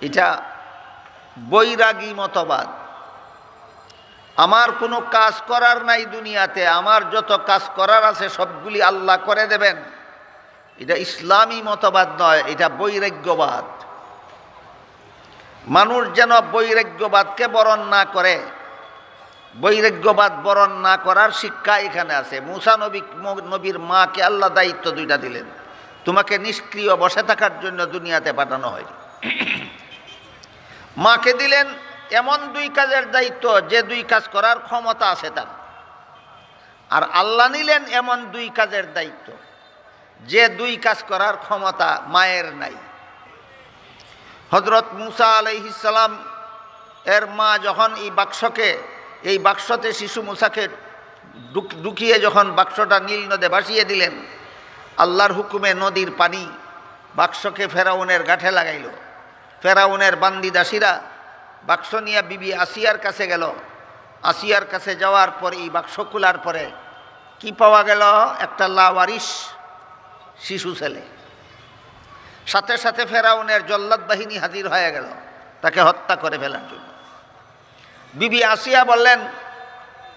এটা বৈরাগী মতবাদ। আমার কোনো কাজ করার নাই দুনিয়াতে, আমার যত কাজ করার আছে সবগুলি আল্লাহ করে দেবেন, এটা ইসলামী মতবাদ নয়, এটা বৈরাগ্যবাদ। মানুষ যেন বৈরাগ্যবাদকে বরণ না করে, বৈরাগ্যবাদ বরণ না করার শিক্ষা এখানে আছে। মূসা নবীর মাকে আল্লাহ দায়িত্ব দুইটা দিলেন, তোমাকে নিষ্ক্রিয় বসে থাকার জন্য দুনিয়াতে পাঠানো হয়নি। মাকে দিলেন এমন দুই কাজের দায়িত্ব যে দুই কাজ করার ক্ষমতা আছে তার, আর আল্লাহ নিলেন এমন দুই কাজের দায়িত্ব যে দুই কাজ করার ক্ষমতা মায়ের নাই। হযরত মূসা আলাইহিস সালাম এর মা যখন এই বাক্সতে শিশু মূসাকে ঢুকিয়ে যখন বাক্সটা নীল নদে ভাসিয়ে দিলেন, আল্লাহর হুকুমে নদীর পানি বাক্সকে ফেরাউনের গাঁঠে লাগাইল। ফেরাউনের বান্দিদাসীরা বাক্স নিয়ে বিবি আসিয়ার কাছে গেল। আসিয়ার কাছে যাওয়ার পর এই বাক্স খোলার পরে কি পাওয়া গেল? একটা লাওয়ারিস শিশু ছেলে। সাথে সাথে ফেরাউনের জল্লাদ বাহিনী হাজির হয়ে গেল তাকে হত্যা করে ফেলার জন্য। বিবি আসিয়া বললেন,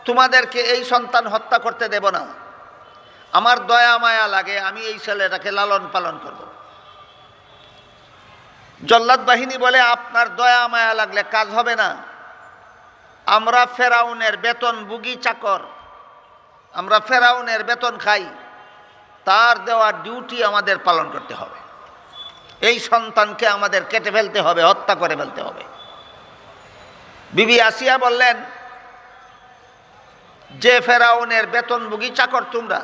তোমাদেরকে এই সন্তান হত্যা করতে দেব না, আমার দয়া মায়া লাগে, আমি এই ছেলেটাকে লালন পালন করব। জল্লাদ বাহিনী বলে, আপনার দয়া মায়া লাগলে কাজ হবে না, আমরা ফেরাউনের বেতনভোগী চাকর, আমরা ফেরাউনের বেতন খাই, তার দেওয়া ডিউটি আমাদের পালন করতে হবে, এই সন্তানকে আমাদের কেটে ফেলতে হবে, হত্যা করে ফেলতে হবে। বিবি আসিয়া বললেন, যে ফেরাউনের বেতনভোগী চাকর তোমরা,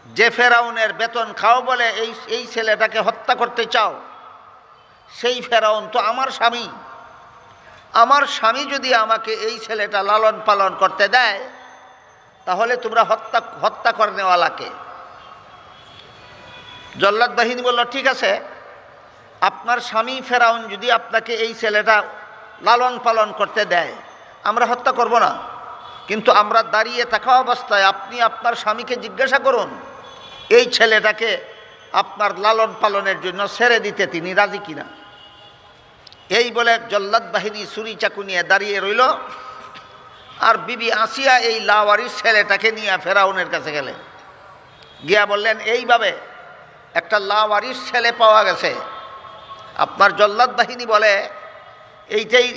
যে ফেরাউনের বেতন খাও বলে এই ছেলেটাকে হত্যা করতে চাও, সেই ফেরাউন তো আমার স্বামী। আমার স্বামী যদি আমাকে এই ছেলেটা লালন পালন করতে দেয়, তাহলে তোমরা হত্যা করনেওয়ালাকে। জল্লাদ বাহিনী বলল, ঠিক আছে, আপনার স্বামী ফেরাউন যদি আপনাকে এই ছেলেটা লালন পালন করতে দেয়, আমরা হত্যা করব না, কিন্তু আমরা দাঁড়িয়ে থাকা অবস্থায় আপনি আপনার স্বামীকে জিজ্ঞাসা করুন এই ছেলেটাকে আপনার লালন পালনের জন্য ছেড়ে দিতে তিনি রাজি কিনা। এই বলে জল্লাদ বাহিনী ছুরি চাকু নিয়ে দাঁড়িয়ে রইল, আর বিবি আসিয়া এই লাওয়ারিস ছেলেটাকে নিয়ে ফেরাউনের কাছে গেলেন। গিয়া বললেন, এইভাবে একটা লাওয়ারিস ছেলে পাওয়া গেছে। আপনার জল্লাদ বাহিনী বলে এইটাই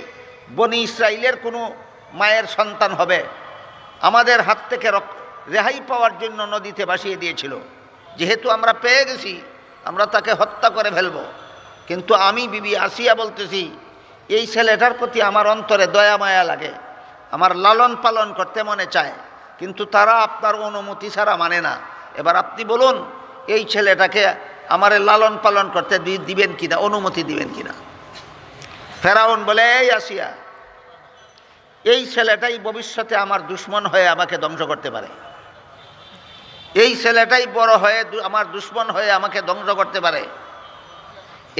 বনি ইসরাইলের কোনো মায়ের সন্তান হবে, আমাদের হাত থেকে রেহাই পাওয়ার জন্য নদীতে ভাসিয়ে দিয়েছিল, যেহেতু আমরা পেয়ে গেছি আমরা তাকে হত্যা করে ফেলব। কিন্তু আমি বিবি আসিয়া বলতেছি, এই ছেলেটার প্রতি আমার অন্তরে দয়া মায়া লাগে, আমার লালন পালন করতে মনে চায়, কিন্তু তারা আপনার অনুমতি ছাড়া মানে না। এবার আপনি বলুন এই ছেলেটাকে আমার লালন পালন করতে দিবেন কিনা, অনুমতি দিবেন কিনা। ফেরাউন বলে, এই আসিয়া, এই ছেলেটাই ভবিষ্যতে আমার দুশ্মন হয়ে আমাকে ধ্বংস করতে পারে, এই ছেলেটাই বড় হয়ে আমার দুশ্মন হয়ে আমাকে ধ্বংস করতে পারে।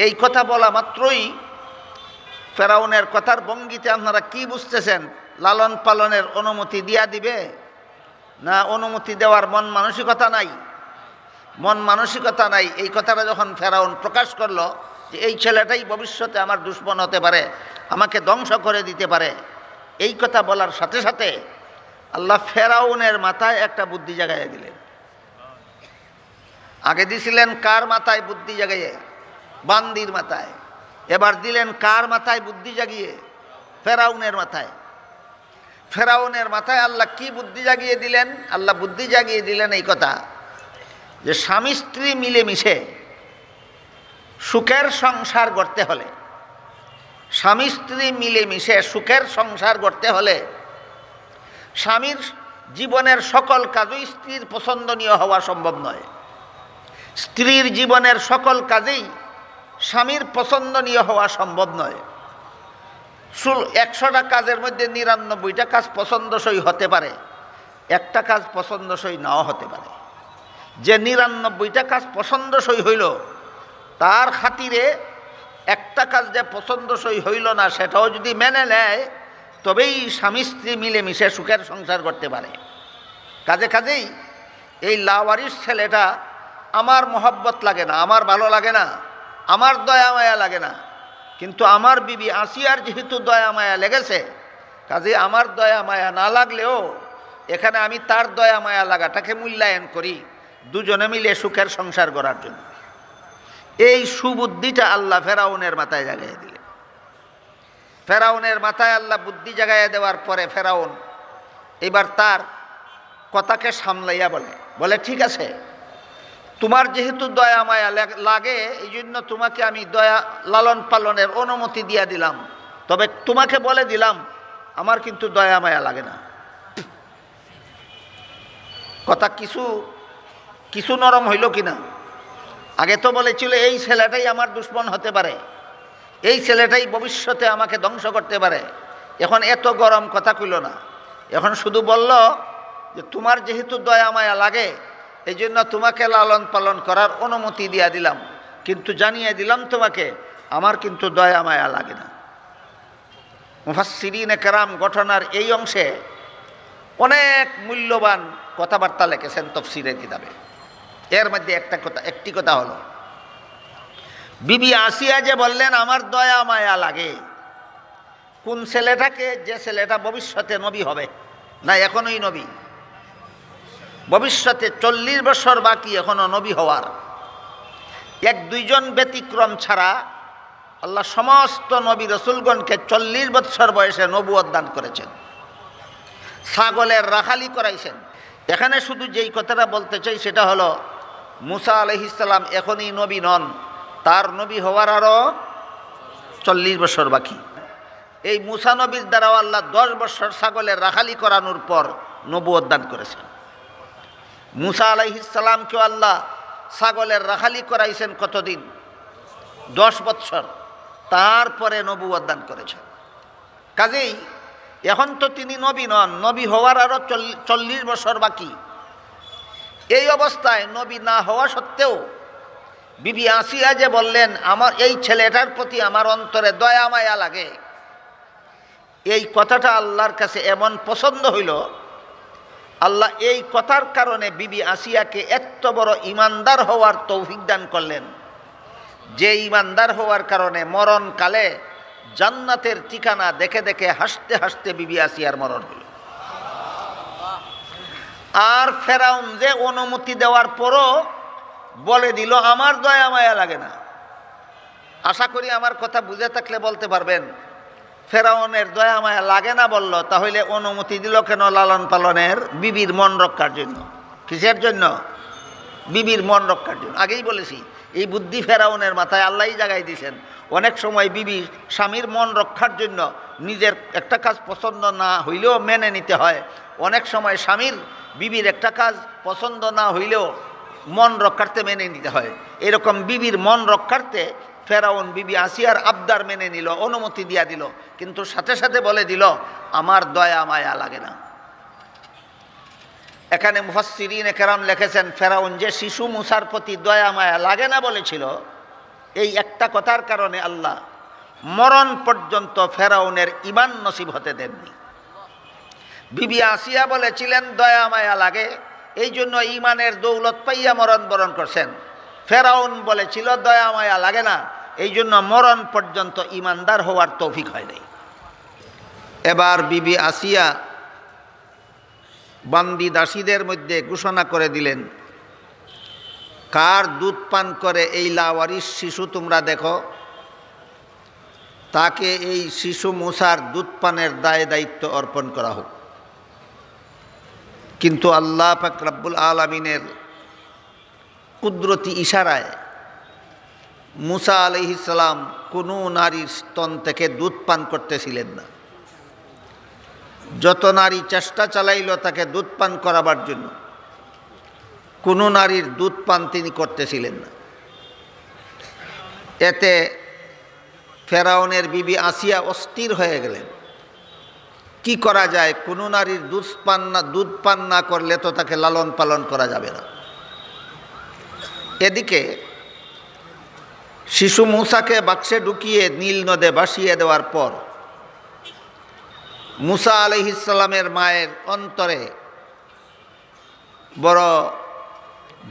এই কথা বলা মাত্রই ফেরাউনের কথার ভঙ্গিতে আপনারা কি বুঝতেছেন? লালন পালনের অনুমতি দিয়া দিবে না অনুমতি দেওয়ার মন মানসিকতা নাই? মন মানসিকতা নাই। এই কথাটা যখন ফেরাউন প্রকাশ করলো যে এই ছেলেটাই ভবিষ্যতে আমার দুশ্মন হতে পারে, আমাকে ধ্বংস করে দিতে পারে, এই কথা বলার সাথে সাথে আল্লাহ ফেরাউনের মাথায় একটা বুদ্ধি জাগাইয়া দিলেন। আগে দিছিলেন কার মাথায় বুদ্ধি জাগাইয়ে? বান্দির মাথায়। এবার দিলেন কার মাথায় বুদ্ধি জাগিয়ে? ফেরাউনের মাথায়। ফেরাউনের মাথায় আল্লাহ কি বুদ্ধি জাগিয়ে দিলেন? আল্লাহ বুদ্ধি জাগিয়ে দিলেন এই কথা যে স্বামী স্ত্রী মিলেমিশে সুখের সংসার গড়তে হলে, স্বামী স্ত্রী মিলেমিশে সুখের সংসার গড়তে হলে স্বামীর জীবনের সকল কাজই স্ত্রীর পছন্দনীয় হওয়া সম্ভব নয়, স্ত্রীর জীবনের সকল কাজেই স্বামীর পছন্দনীয় হওয়া সম্ভব নয়। 100টা কাজের মধ্যে 99টা কাজ পছন্দসই হতে পারে, একটা কাজ পছন্দসই নাও হতে পারে। যে 99টা কাজ পছন্দসই হইল, তার খাতিরে একটা কাজ যে পছন্দসই হইল না সেটাও যদি মেনে নেয়, তবেই স্বামী স্ত্রী মিলেমিশে সুখের সংসার করতে পারে। কাজেই এই লাওয়ারিস ছেলেটা আমার মহব্বত লাগে না, আমার ভালো লাগে না, আমার দয়া মায়া লাগে না, কিন্তু আমার বিবি আসিয়ার যেহেতু দয়া মায়া লেগেছে, কাজে আমার দয়া মায়া না লাগলেও এখানে আমি তার দয়া মায়া লাগাটাকে মূল্যায়ন করি, দুজনে মিলে সুখের সংসার করার জন্য। এই সুবুদ্ধিটা আল্লাহ ফেরাউনের মাথায় জাগাইয়া দিলেন। ফেরাউনের মাথায় আল্লাহ বুদ্ধি জাগাইয়া দেওয়ার পরে ফেরাউন এবার তার কথাকে সামলাইয়া বলে ঠিক আছে, তোমার যেহেতু দয়া মায়া লাগে এই জন্য তোমাকে আমি দয়া লালন পালনের অনুমতি দিয়ে দিলাম, তবে তোমাকে বলে দিলাম আমার কিন্তু দয়া মায়া লাগে না। কথা কিছু কিছু নরম হইল কিনা? আগে তো বলেছিল এই ছেলেটাই আমার দুশ্মন হতে পারে, এই ছেলেটাই ভবিষ্যতে আমাকে ধ্বংস করতে পারে। এখন এত গরম কথা কইল না, এখন শুধু বলল যে তোমার যেহেতু দয়া মায়া লাগে এই জন্য তোমাকে লালন পালন করার অনুমতি দিয়ে দিলাম, কিন্তু জানিয়ে দিলাম তোমাকে আমার কিন্তু দয়া মায়া লাগে না। মুফাসসিরিনে কেরাম ঘটনার এই অংশে অনেক মূল্যবান কথাবার্তা লিখেছেন তাফসীরের কিতাবে। এর মধ্যে একটি কথা হলো, বিবি আসিয়া যে বললেন আমার দয়া মায়া লাগে, কোন ছেলেটাকে? যে ছেলেটা ভবিষ্যতে নবী হবে, না এখনই নবী, ভবিষ্যতে 40 বছর বাকি এখনো নবী হওয়ার। এক দুইজন ব্যতিক্রম ছাড়া আল্লাহ সমস্ত নবী রসুলগণকে 40 বছর বয়সে নবুয়ত দান করেছেন, ছাগলের রাখালি করাইছেন। এখানে শুধু যেই কথাটা বলতে চাই সেটা হলো মুসা আলাইহিস সালাম এখনই নবী নন, তার নবী হওয়ার আরও 40 বছর বাকি। এই মুসা নবীর দ্বারাও আল্লাহ 10 বছর ছাগলের রাখালি করানোর পর নবুয়ত দান করেছেন। মুসা আলাইহিস সালামকেও আল্লাহ ছাগলের রাখালি করাইছেন কতদিন? 10 বছর, তারপরে নবুয়ত দান করেছেন। কাজেই এখন তো তিনি নবী নন, নবী হওয়ার আরও 40 বছর বাকি। এই অবস্থায় নবী না হওয়া সত্ত্বেও বিবি আসিয়া যে বললেন আমার এই ছেলেটার প্রতি আমার অন্তরে দয়া মায়া লাগে, এই কথাটা আল্লাহর কাছে এমন পছন্দ হইল, আল্লাহ এই কথার কারণে বিবি আসিয়াকে এত বড় ইমানদার হওয়ার তৌফিক দান করলেন, যে ইমানদার হওয়ার কারণে মরণকালে জান্নাতের ঠিকানা দেখে দেখে হাসতে হাসতে বিবি আসিয়ার মরণ হল। আর ফেরাউন যে অনুমতি দেওয়ার পরও বলে দিল আমার দয়া মায়া লাগে না। আশা করি আমার কথা বুঝে থাকলে বলতে পারবেন, ফেরাউনের দয়া মায়া লাগে না বলল, তাহলে অনুমতি দিল কেন লালন পালনের? বিবির মন রক্ষার জন্য। কিসের জন্য? বিবির মন রক্ষার জন্য। আগেই বলেছি এই বুদ্ধি ফেরাউনের মাথায় আল্লাহই জাগাই দিয়েছেন। অনেক সময় বিবি স্বামীর মন রক্ষার জন্য নিজের একটা কাজ পছন্দ না হইলেও মেনে নিতে হয়, অনেক সময় স্বামীর বিবির একটা কাজ পছন্দ না হইলেও মন রক্ষার্থে মেনে নিতে হয়। এরকম বিবির মন রক্ষার্থে ফেরাউন বিবি আসিয়ার আবদার মেনে নিল, অনুমতি দিয়া দিল, কিন্তু সাথে সাথে বলে দিল আমার দয়া মায়া লাগে না। এখানে মুফাসসিরিনে কেরাম লিখেছেন ফেরাউন যে শিশু মুসার প্রতি দয়া মায়া লাগে না বলেছিল, এই একটা কথার কারণে আল্লাহ মরণ পর্যন্ত ফেরাউনের ঈমান নসিব হতে দেননি। বিবি আসিয়া বলেছিলেন দয়া মায়া লাগে, এই জন্য ঈমানের দৌলত পাইয়া মরণ বরণ করছেন। ফেরাউন বলেছিল দয়া মায়া লাগে না, এই জন্য মরণ পর্যন্ত ঈমানদার হওয়ার তৌফিক হয় নাই। এবার বিবি আসিয়া বান্দি দাসীদের মধ্যে ঘোষণা করে দিলেন, কার দুধ পান করে এই লাওয়ারিস শিশু তোমরা দেখো, তাকে এই শিশু মুসার দুধ পানের দায় দায়িত্ব অর্পণ করা হোক। কিন্তু আল্লাহ পাক রব্বুল আলামিনের কুদরতি ইশারায় মুসা আলাইহিস সালাম কোনো নারীর স্তন থেকে দুধ পান করতেছিলেন না। যত নারী চেষ্টা চালাইল তাকে দুধ পান করাবার জন্য, কোনো নারীর দুধ পান তিনি করতেছিলেন না। এতে ফেরাউনের বিবি আসিয়া অস্থির হয়ে গেলেন, কি করা যায়? কোনো নারীর দুধ পান না করলে তো তাকে লালন পালন করা যাবে না। এদিকে শিশু মুসাকে বাক্সে ঢুকিয়ে নীল নদে ভাসিয়ে দেওয়ার পর মুসা আলাইহিস সালামের মায়ের অন্তরে বড়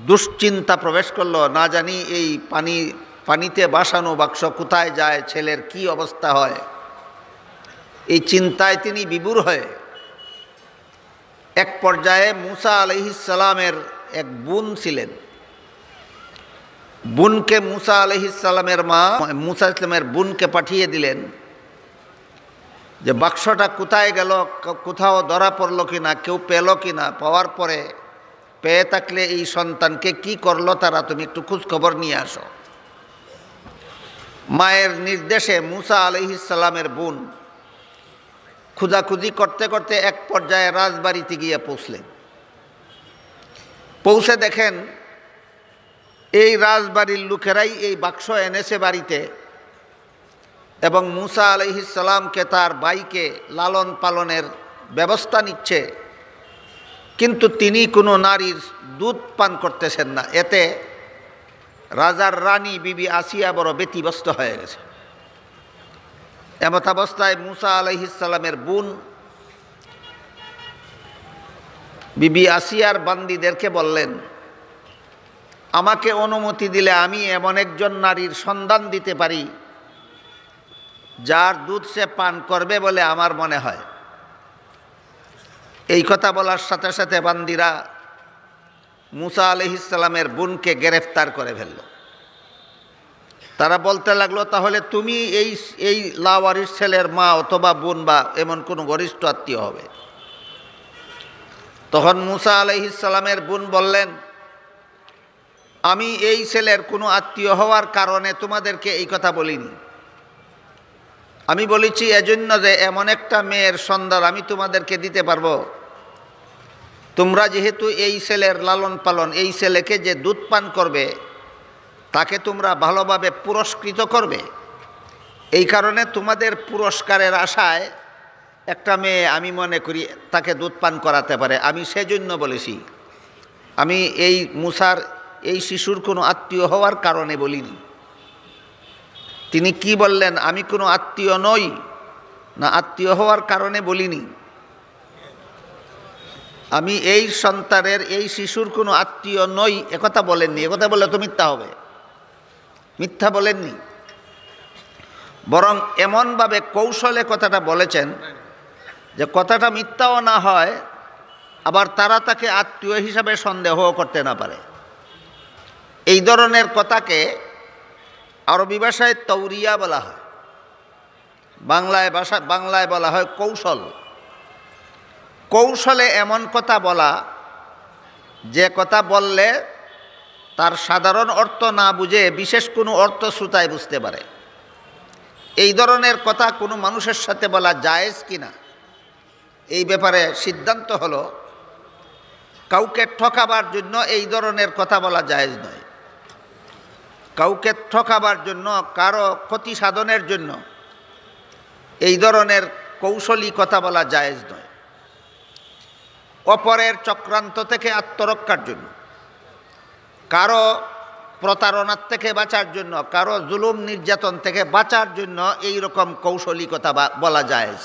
দুশ্চিন্তা প্রবেশ করলো, না জানি এই পানিতে ভাসানো বাক্স কোথায় যায়, ছেলের কি অবস্থা হয়। এই চিন্তায় তিনি বিভোর হয়ে এক পর্যায়ে মুসা আলাইহিস সালামের এক বোন ছিলেন, বোনকে মুসা আলাইহিস সালামের মা মুসা ইসলামের বোনকে পাঠিয়ে দিলেন যে বাক্সটা কোথায় গেল, কোথাও ধরা পড়ল কিনা, কেউ পেল কিনা, পাওয়ার পরে পেয়ে থাকলে এই সন্তানকে কি করলো তারা, তুমি একটু খোঁজখবর নিয়ে আসো। মায়ের নির্দেশে মুসা আলাইহিস সালামের বোন খোঁজাখুঁজি করতে করতে এক পর্যায়ে রাজবাড়িতে গিয়ে পৌঁছলেন। পৌঁছে দেখেন এই রাজবাড়ির লোকেরাই এই বাক্স এনেছে বাড়িতে, এবং মুসা আলাইহিস সালামকে তার ভাইকে লালন পালনের ব্যবস্থা নিচ্ছে, কিন্তু তিনি কোনো নারীর দুধ পান করতেছেন না। এতে রাজার রানী বিবি আসিয়া বড় ব্যতিব্যস্ত হয়ে গেছে। এমত অবস্থায় মুসা আলাইহিস সালামের বোন বিবি আসিয়ার বান্দীদেরকে বললেন, আমাকে অনুমতি দিলে আমি এমন একজন নারীর সন্ধান দিতে পারি যার দুধ সে পান করবে বলে আমার মনে হয়। এই কথা বলার সাথে সাথে বান্দীরা মুসা আলাইহিস সালামের বোনকে গ্রেফতার করে ফেলল। তারা বলতে লাগলো, তাহলে তুমি এই লাওয়ারিস ছেলের মা অথবা বোন বা এমন কোনো ঘনিষ্ঠ আত্মীয় হবে। তখন মুসা আলাইহিস সালামের বোন বললেন, আমি এই ছেলের কোনো আত্মীয় হওয়ার কারণে তোমাদেরকে এই কথা বলিনি। আমি বলেছি এজন্য যে এমন একটা মেয়ের সন্ধান আমি তোমাদেরকে দিতে পারবো, তোমরা যেহেতু এই ছেলের লালন পালন, এই ছেলেকে যে দুধ পান করবে তাকে তোমরা ভালোভাবে পুরস্কৃত করবে, এই কারণে তোমাদের পুরস্কারের আশায় একটা মেয়ে আমি মনে করি তাকে দুধ পান করাতে পারে, আমি সেজন্য বলেছি। আমি এই মুসার এই শিশুর কোনো আত্মীয় হওয়ার কারণে বলিনি। তিনি কি বললেন, আমি কোনো আত্মীয় নই, না আত্মীয় হওয়ার কারণে বলিনি, আমি এই সন্তানের এই শিশুর কোনো আত্মীয় নই একথা বলেননি। একথা বললে তো মিথ্যা হবে, মিথ্যা বলেননি, বরং এমনভাবে কৌশলে কথাটা বলেছেন যে কথাটা মিথ্যাও না হয়, আবার তারা তাকে আত্মীয় হিসাবে সন্দেহও করতে না পারে। এই ধরনের কথাকে আরবি ভাষায় তৌরিয়া বলা হয়, বাংলায় বলা হয় কৌশল। কৌশলে এমন কথা বলা যে কথা বললে তার সাধারণ অর্থ না বুঝে বিশেষ কোনো অর্থ শ্রোতায় বুঝতে পারে। এই ধরনের কথা কোনো মানুষের সাথে বলা জায়েজ কিনা এই ব্যাপারে সিদ্ধান্ত হলো কাউকে ঠকাবার জন্য এই ধরনের কথা বলা জায়েজ নয়। কাউকে ঠকাবার জন্য, কারো ক্ষতি সাধনের জন্য এই ধরনের কৌশলী কথা বলা জায়েজ নয়। অপরের চক্রান্ত থেকে আত্মরক্ষার জন্য, কারো প্রতারণার থেকে বাঁচার জন্য, কারো জুলুম নির্যাতন থেকে বাঁচার জন্য এই রকম কৌশলী কথা বলা জায়েজ।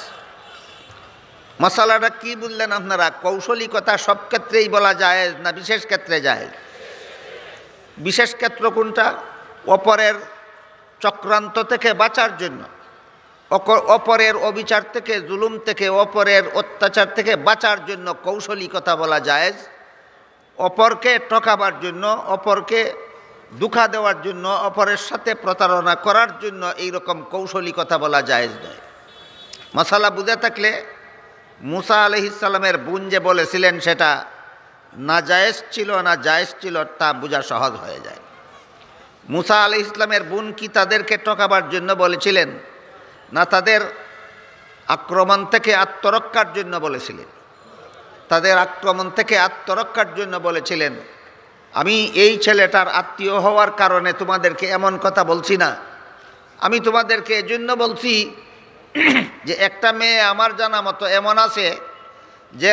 মশালাটা কি বললেন আপনারা? কৌশলী কথা সব ক্ষেত্রেই বলা জায়েজ না বিশেষ ক্ষেত্রে জায়েজ? বিশেষ ক্ষেত্র কোনটা? অপরের চক্রান্ত থেকে বাঁচার জন্য, অপরের অবিচার থেকে, জুলুম থেকে, অপরের অত্যাচার থেকে বাঁচার জন্য কৌশলী কথা বলা জায়েজ। অপরকে ঠকাবার জন্য, অপরকে দুঃখা দেওয়ার জন্য, অপরের সাথে প্রতারণা করার জন্য এই রকম কৌশলী কথা বলা জায়েজ নয়। মশালা বুঝে থাকলে মুসা আলাইহিস সালামের বোন যে বলেছিলেন সেটা নাজায়েজ ছিল না জায়েজ ছিল তা বোঝা সহজ হয়ে যায়। মুসা আলাইহিস সালামের বোন কি তাদেরকে ঠকাবার জন্য বলেছিলেন, না তাদের আক্রমণ থেকে আত্মরক্ষার জন্য বলেছিলেন? তাদের আক্রমণ থেকে আত্মরক্ষার জন্য বলেছিলেন। আমি এই ছেলেটার আত্মীয় হওয়ার কারণে তোমাদেরকে এমন কথা বলছি না, আমি তোমাদেরকে এজন্য বলছি যে একটা মেয়ে আমার জানা মতো এমন আছে যে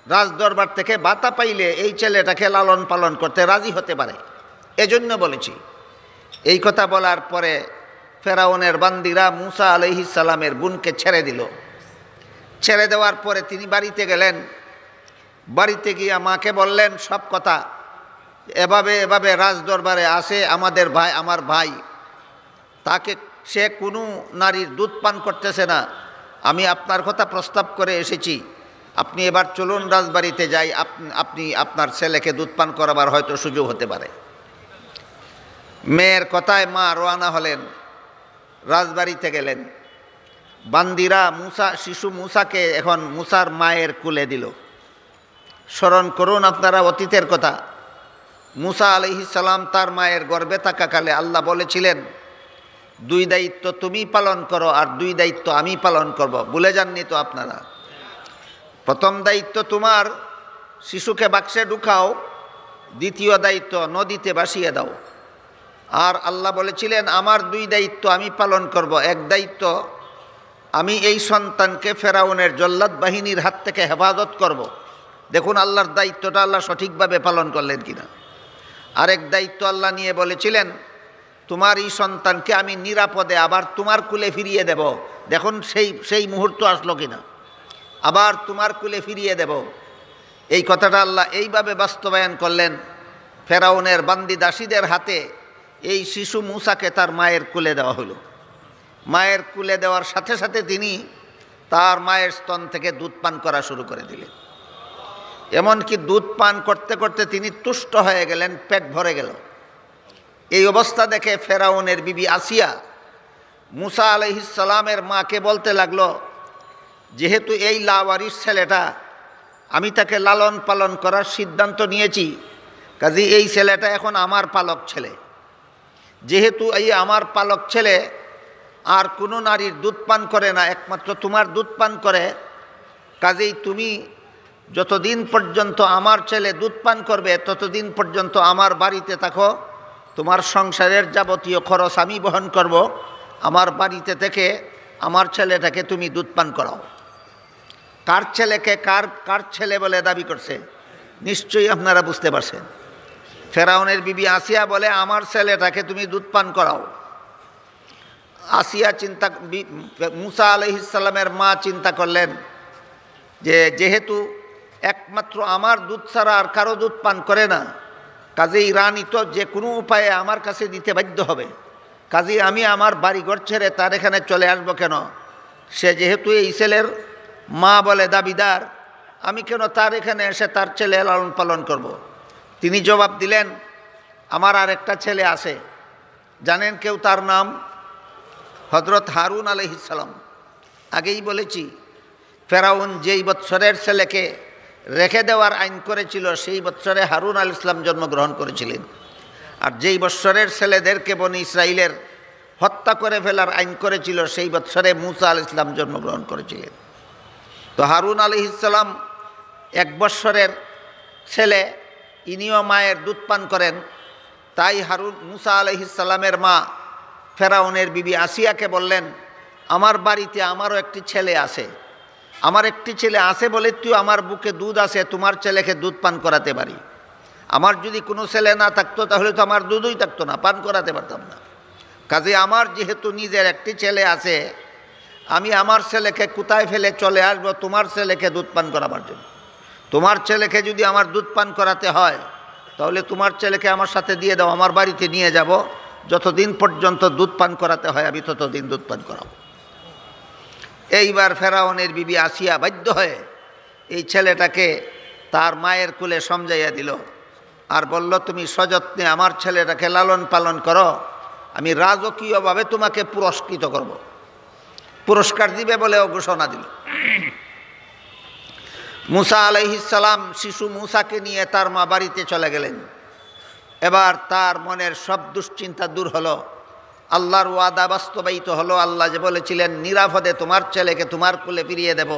রাজদরবার থেকে ভাতা পাইলে এই ছেলেটাকে লালন পালন করতে রাজি হতে পারে, এজন্য বলেছি। এই কথা বলার পরে ফেরাউনের বান্দীরা মুসা আলাইহিস সালামের বোনকে ছেড়ে দিল। ছেড়ে দেওয়ার পরে তিনি বাড়িতে গেলেন। বাড়িতে গিয়ে মাকে বললেন সব কথা, এভাবে এভাবে রাজদরবারে আসে আমাদের ভাই, আমার ভাই, তাকে সে কোনো নারীর দুধ পান করতেছে না, আমি আপনার কথা প্রস্তাব করে এসেছি, আপনি এবার চলুন রাজবাড়িতে যাই, আপনি আপনার ছেলেকে দুধ পান করাবার হয়তো সুযোগ হতে পারে। মেয়ের কথায় মা রওনা হলেন, রাজবাড়িতে গেলেন। বান্দিরা শিশু মুসাকে এখন মুসার মায়ের কুলে দিল। স্মরণ করুন আপনারা অতীতের কথা। মুসা আলাইহিস সালাম তার মায়ের গর্ভে থাকাকালে আল্লাহ বলেছিলেন, 2 দায়িত্ব তুমি পালন করো আর 2 দায়িত্ব আমি পালন করব। ভুলে যাননি তো আপনারা? প্রথম দায়িত্ব তোমার, শিশুকে বাক্সে ঢুকাও। দ্বিতীয় দায়িত্ব নদীতে ভাসিয়ে দাও। আর আল্লাহ বলেছিলেন, আমার 2 দায়িত্ব আমি পালন করব। এক দায়িত্ব, আমি এই সন্তানকে ফেরাউনের জল্লাদ বাহিনীর হাত থেকে হেফাজত করব। দেখুন আল্লাহর দায়িত্বটা আল্লাহ সঠিকভাবে পালন করলেন কিনা। আরেক দায়িত্ব আল্লাহ নিয়ে বলেছিলেন, তোমার এই সন্তানকে আমি নিরাপদে আবার তোমার কুলে ফিরিয়ে দেব। দেখুন সেই মুহূর্ত আসলো কিনা, আবার তোমার কুলে ফিরিয়ে দেব। এই কথাটা আল্লাহ এইভাবে বাস্তবায়ন করলেন। ফেরাউনের বান্দি দাসীদের হাতে এই শিশু মুসাকে তার মায়ের কুলে দেওয়া হলো। মায়ের কুলে দেওয়ার সাথে সাথে তিনি তার মায়ের স্তন থেকে দুধ পান করা শুরু করে দিলেন। এমনকি দুধ পান করতে করতে তিনি তুষ্ট হয়ে গেলেন, পেট ভরে গেল। এই অবস্থা দেখে ফেরাউনের বিবি আসিয়া মুসা আলাইহিস সালামের মাকে বলতে লাগলো, যেহেতু এই লাওয়ারিস ছেলেটা, আমি তাকে লালন পালন করার সিদ্ধান্ত নিয়েছি, কাজে এই ছেলেটা এখন আমার পালক ছেলে। যেহেতু এই আমার পালক ছেলে আর কোনো নারীর দুধ পান করে না, একমাত্র তোমার দুধ পান করে, কাজেই তুমি যতদিন পর্যন্ত আমার ছেলে দুধ পান করবে ততদিন পর্যন্ত আমার বাড়িতে থাকো। তোমার সংসারের যাবতীয় খরচ আমি বহন করব। আমার বাড়িতে থেকে আমার ছেলেটাকে তুমি দুধ পান করাও। কার ছেলেকে কার ছেলে বলে দাবি করছে নিশ্চয়ই আপনারা বুঝতে পারছেন। ফেরাউনের বিবি আসিয়া বলে, আমার ছেলেটাকে তুমি দুধ পান করাও। আসিয়া মুসা আলাইহিস সালামের মা চিন্তা করলেন যে যেহেতু একমাত্র আমার দুধ ছাড়া আর কারো দুধ পান করে না, কাজেই রানী তো যে কোনো উপায়ে আমার কাছে দিতে বাধ্য হবে। কাজেই আমি আমার বাড়িঘর ছেড়ে তার এখানে চলে আসবো কেন? সে যেহেতু এই ছেলের মা বলে দাবিদার, আমি কেন তার এখানে এসে তার ছেলে লালন পালন করব। তিনি জবাব দিলেন, আমার আর একটা ছেলে আছে, জানেন কেউ তার নাম? হযরত হারুন আলাইহিস সালাম। আগেই বলেছি, ফেরাউন যেই বৎসরের ছেলেকে রেখে দেওয়ার আইন করেছিল সেই বৎসরে হারুন আলাইহিস সালাম জন্মগ্রহণ করেছিলেন। আর যেই বৎসরের ছেলেদেরকে বনি ইসরাইলের হত্যা করে ফেলার আইন করেছিল সেই বৎসরে মুসা আলাইহিস সালাম জন্মগ্রহণ করেছিলেন। তো হারুন আলাইহিস সালাম 1 বৎসরের ছেলে, ইনিও মায়ের দুধ পান করেন। তাই মুসা আলাইহিস সালামের মা ফেরাউনের বিবি আসিয়াকে বললেন, আমার বাড়িতে আমারও একটি ছেলে আছে, আমার একটি ছেলে আছে বলে তুই আমার বুকে দুধ আছে, তোমার ছেলেকে দুধ পান করাতে পারি। আমার যদি কোনো ছেলে না থাকতো তাহলে তো আমার দুধই থাকতো না, পান করাতে পারতাম না। কাজে আমার যেহেতু নিজের একটি ছেলে আছে, আমি আমার ছেলেকে কোথায় ফেলে চলে আসবো তোমার ছেলেকে দুধ পান করাবার জন্য। তোমার ছেলেকে যদি আমার দুধ পান করাতে হয় তাহলে তোমার ছেলেকে আমার সাথে দিয়ে দাও, আমার বাড়িতে নিয়ে যাব। যতদিন পর্যন্ত দুধ পান করাতে হয় আমি ততদিন দুধ পান করাবো। এইবার ফেরাউনের বিবি আসিয়া বাধ্য হয়ে এই ছেলেটাকে তার মায়ের কোলে সমঝাইয়া দিল আর বলল, তুমি সযত্নে আমার ছেলেটাকে লালন পালন করো, আমি রাজকীয়ভাবে তোমাকে পুরস্কৃত করব। পুরস্কার দিবে বলেও ঘোষণা দিল। মুসা আলাইহিস সালাম শিশু মুসাকে নিয়ে তার মা বাড়িতে চলে গেলেন। এবার তার মনের সব দুশ্চিন্তা দূর হলো, আল্লাহর ওয়াদা বাস্তবায়িত হলো। আল্লাহ যে বলেছিলেন নিরাপদে তোমার ছেলেকে তোমার কোলে ফিরিয়ে দেব,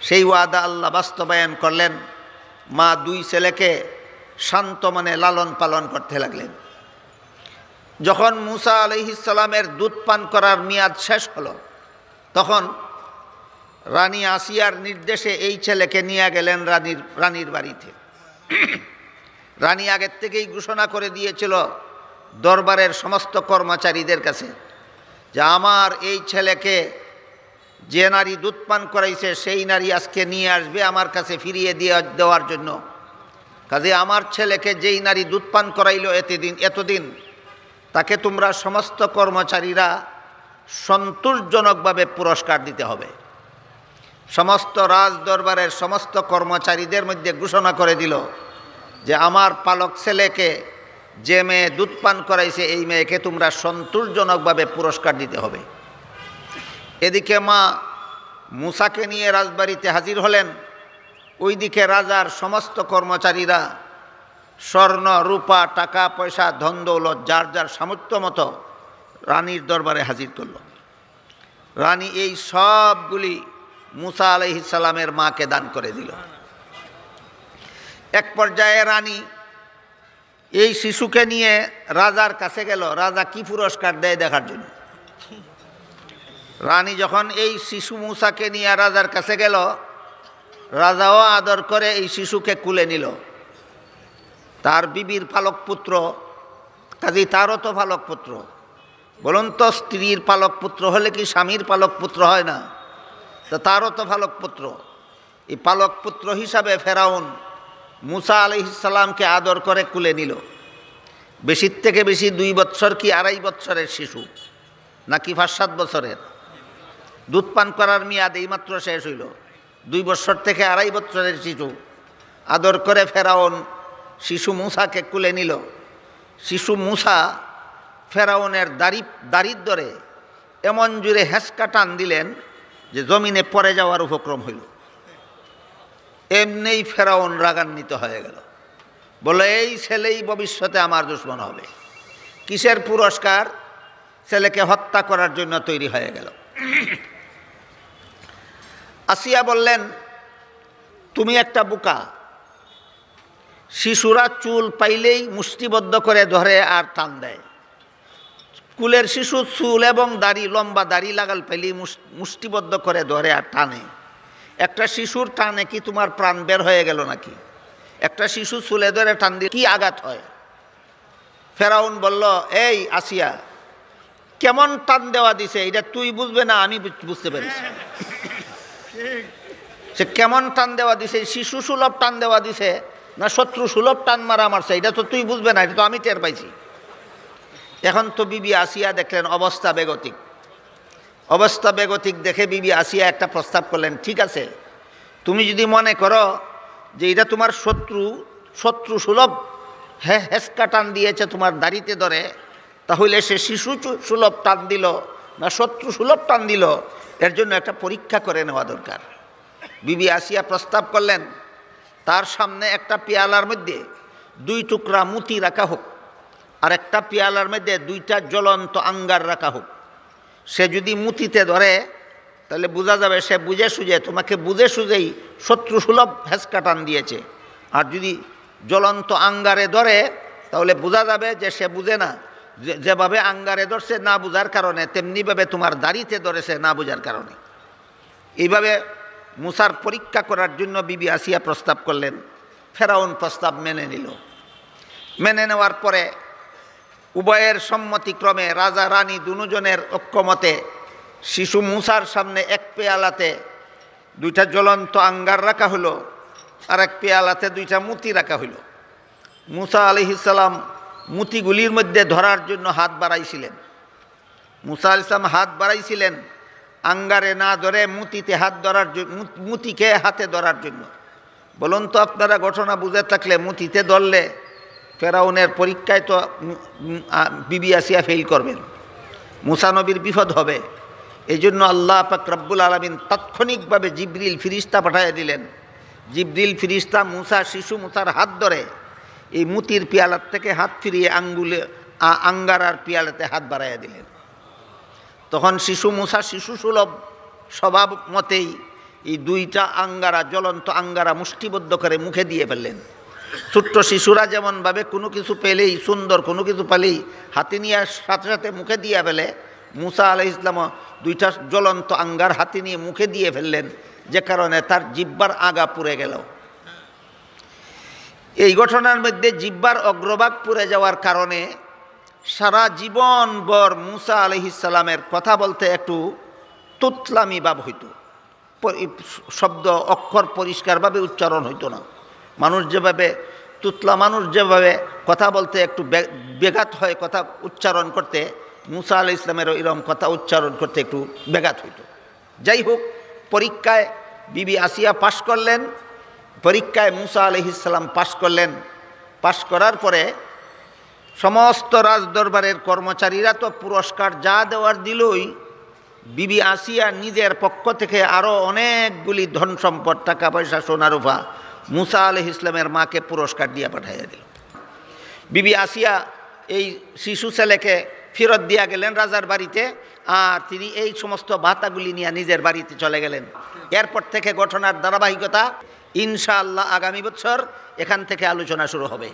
সেই ওয়াদা আল্লাহ বাস্তবায়ন করলেন। মা 2 ছেলেকে শান্ত মনে লালন পালন করতে লাগলেন। যখন মুসা আলাইহিস সালামের দুধ পান করার মেয়াদ শেষ হলো, তখন রানী আসিয়ার নির্দেশে এই ছেলেকে নিয়ে গেলেন রানীর বাড়িতে। রানী আগের থেকেই ঘোষণা করে দিয়েছিল দরবারের সমস্ত কর্মচারীদের কাছে যে আমার এই ছেলেকে যে নারী দুধ পান করাইছে সেই নারী আজকে নিয়ে আসবে আমার কাছে ফিরিয়ে দেওয়ার জন্য। কাজে আমার ছেলেকে যেই নারী দুধ পান করাইল এতদিন তাকে তোমরা সমস্ত কর্মচারীরা সন্তোষজনকভাবে পুরস্কার দিতে হবে। সমস্ত রাজ দরবারের সমস্ত কর্মচারীদের মধ্যে ঘোষণা করে দিল যে আমার পালক ছেলেকে যে মেয়ে দুধ পান করাইছে এই মেয়েকে তোমরা সন্তোষজনকভাবে পুরস্কার দিতে হবে। এদিকে মা মুসাকে নিয়ে রাজবাড়িতে হাজির হলেন, ওইদিকে রাজার সমস্ত কর্মচারীরা স্বর্ণ রূপা টাকা পয়সা ধন দৌলত যার যার সামর্থ্য মতো রানীর দরবারে হাজির করল। রানী এই সবগুলি মুসা আলাইহিস সালামের মাকে দান করে দিল। এক পর্যায়ে রানী এই শিশুকে নিয়ে রাজার কাছে গেল, রাজা কি পুরস্কার দেয় দেখার জন্য। রানী যখন এই শিশু মুসাকে নিয়ে রাজার কাছে গেল, রাজাও আদর করে এই শিশুকে কুলে নিল। তার বিবির পালক পুত্র, কাজী তারও তো পালক পুত্র। বলুন তো, স্ত্রীর পালক পুত্র হলে কি স্বামীর পালক পুত্র হয় না? তো তারও তো পালক পুত্র। এই পালক পুত্র হিসাবে ফেরাউন মুসা আলাইহিস সালামকে আদর করে কুলে নিল। বেশির থেকে বেশি 2 বৎসর কি 2.5 বৎসরের শিশু, নাকি 5-7 বছরের? দুধ পান করার মেয়াদ এইমাত্র শেষ হইল। 2 বৎসর থেকে 2.5 বৎসরের শিশু আদর করে ফেরাউন শিশু মুসাকে কুলে নিল। শিশু মুসা ফেরাউনের দাড়ির ধরে এমন জুড়ে হেঁচকা টান দিলেন যে জমিনে পড়ে যাওয়ার উপক্রম হইল। এমনিই ফেরাউন রাগান্বিত হয়ে গেল, বলে এই ছেলেই ভবিষ্যতে আমার দুশমন হবে। কিসের পুরস্কার? ছেলেকে হত্যা করার জন্য তৈরি হয়ে গেল। আসিয়া বললেন, তুমি একটা বোকা। শিশুরা চুল পাইলেই মুষ্টিবদ্ধ করে ধরে আর টান দেয়। কুলের শিশু চুল এবং দাড়ি, লম্বা দাড়ি লাগাল পাইলেই মুষ্টিবদ্ধ করে ধরে আর টানে। একটা শিশুর টানে কি তোমার প্রাণ বের হয়ে গেল নাকি? একটা শিশু চুলে ধরে টান দিয়ে কি আঘাত হয়? ফেরাউন বলল, এই আসিয়া, কেমন টান দেওয়া দিছে এটা তুই বুঝবে না, আমি বুঝতে পেরেছি। সে কেমন টান দেওয়া দিছে, শিশু সুলভ টান দেওয়া দিছে না শত্রু সুলভ টান মারা মারছে, এটা তো তুই বুঝবে না, এটা তো আমি টের পাইছি। এখন তো বিবি আসিয়া দেখলেন অবস্থা বেগতিক। অবস্থা বেগতিক দেখে বিবি আসিয়া একটা প্রস্তাব করলেন, ঠিক আছে, তুমি যদি মনে করো যে এটা তোমার শত্রু সুলভ হেঁচকা টান দিয়েছে তোমার দাড়িতে ধরে, তাহলে সে শিশু সুলভ টান দিল না শত্রু সুলভ টান দিল, এর জন্য একটা পরীক্ষা করে নেওয়া দরকার। বিবি আসিয়া প্রস্তাব করলেন, তার সামনে একটা পেয়ালার মধ্যে 2 টুকরা মুতি রাখা হোক, আর একটা পেয়ালার মধ্যে 2টা জ্বলন্ত আঙ্গার রাখা হোক। সে যদি মুতিতে ধরে তাহলে বোঝা যাবে সে বুঝে সুঝে, তোমাকে বুঝে সুঝেই শত্রু সুলভ হেঁচকা টান দিয়েছে। আর যদি জ্বলন্ত আঙ্গারে ধরে তাহলে বোঝা যাবে যে সে বুঝে না। যেভাবে আঙ্গারে ধরছে না বুঝার কারণে, তেমনিভাবে তোমার দাড়িতে ধরেছে না বুঝার কারণে। এইভাবে মুসার পরীক্ষা করার জন্য বিবি আসিয়া প্রস্তাব করলেন। ফেরাউন প্রস্তাব মেনে নিল। মেনে নেওয়ার পরে উভয়ের সম্মতিক্রমে রাজা রানী দুজনের ঐক্যমতে শিশু মুসার সামনে এক পেয়ালাতে 2টা জ্বলন্ত আঙ্গার রাখা হলো, আর এক পেয়ালাতে 2টা মুতি রাখা হইল। মুসা আলাইহিস সালাম মুতিগুলির মধ্যে ধরার জন্য হাত বাড়াইছিলেন। মুসা আলাইহিস সালাম হাত বাড়াইছিলেন আঙ্গারে না ধরে মুতিতে হাত ধরার জন্য, মুতিকে হাতে ধরার জন্য। বলুন তো, আপনারা ঘটনা বুঝে থাকলে মুতিতে ধরলে ফেরাউনের পরীক্ষায় তো বিবি আসিয়া ফেল করবেন, মুসা নবীর বিপদ হবে। এই জন্য আল্লাহ পাক রব্বুল আলামিন তাৎক্ষণিকভাবে জিবরিল ফিরিস্তা পাঠিয়ে দিলেন। জিবরিল ফিরিস্তা শিশু মুসার হাত ধরে এই মুতির পেয়ালার থেকে হাত ফিরিয়ে আঙ্গারার পেয়ালাতে হাত বাড়াইয়া দিলেন। তখন শিশু মুসা শিশু সুলভ স্বভাব মতেই এই 2টা আঙ্গারা, জ্বলন্ত আঙ্গারা মুষ্টিবদ্ধ করে মুখে দিয়ে ফেললেন। ছোট্ট শিশুরা যেমনভাবে কোনো কিছু পেলেই, সুন্দর কোনো কিছু পেলেই হাতে নিয়ে সাথে সাথে মুখে দিয়ে ফেলে, মুসা আলাইহিস সালামও 2টা জ্বলন্ত আঙ্গার হাতে নিয়ে মুখে দিয়ে ফেললেন, যে কারণে তার জিহ্বার আগা পুড়ে গেল। এই ঘটনার মধ্যে জিহ্বার অগ্রভাগ পুড়ে যাওয়ার কারণে সারা জীবন ভর মুসা আলাইহিস সালামের কথা বলতে একটু তুতলামি ভাব হইত, শব্দ অক্ষর পরিষ্কারভাবে উচ্চারণ হইতো না। মানুষ যেভাবে মানুষ যেভাবে কথা বলতে একটু ব্যাঘাত হয় কথা উচ্চারণ করতে, মুসা আলাইহিস সালামেরও এরকম কথা উচ্চারণ করতে একটু ব্যাঘাত হইত। যাই হোক, পরীক্ষায় বিবি আসিয়া পাশ করলেন, পরীক্ষায় মুসা আলাইহিস সালাম পাশ করলেন। পাশ করার পরে সমস্ত রাজদরবারের কর্মচারীরা তো পুরস্কার যা দেওয়ার দিলই, বিবি আসিয়া নিজের পক্ষ থেকে আরও অনেকগুলি ধন সম্পদ, টাকা পয়সা, সোনা রূপা মুসা আলাইহিস সালামের মাকে পুরস্কার দিয়ে পাঠাইয়া দিল। বিবি আসিয়া এই শিশু ছেলেকে ফেরত দিয়া গেলেন রাজার বাড়িতে, আর তিনি এই সমস্ত ভাতাগুলি নিয়ে নিজের বাড়িতে চলে গেলেন। এরপর থেকে ঘটনার ধারাবাহিকতা ইনশাআল্লাহ আগামী বছর এখান থেকে আলোচনা শুরু হবে।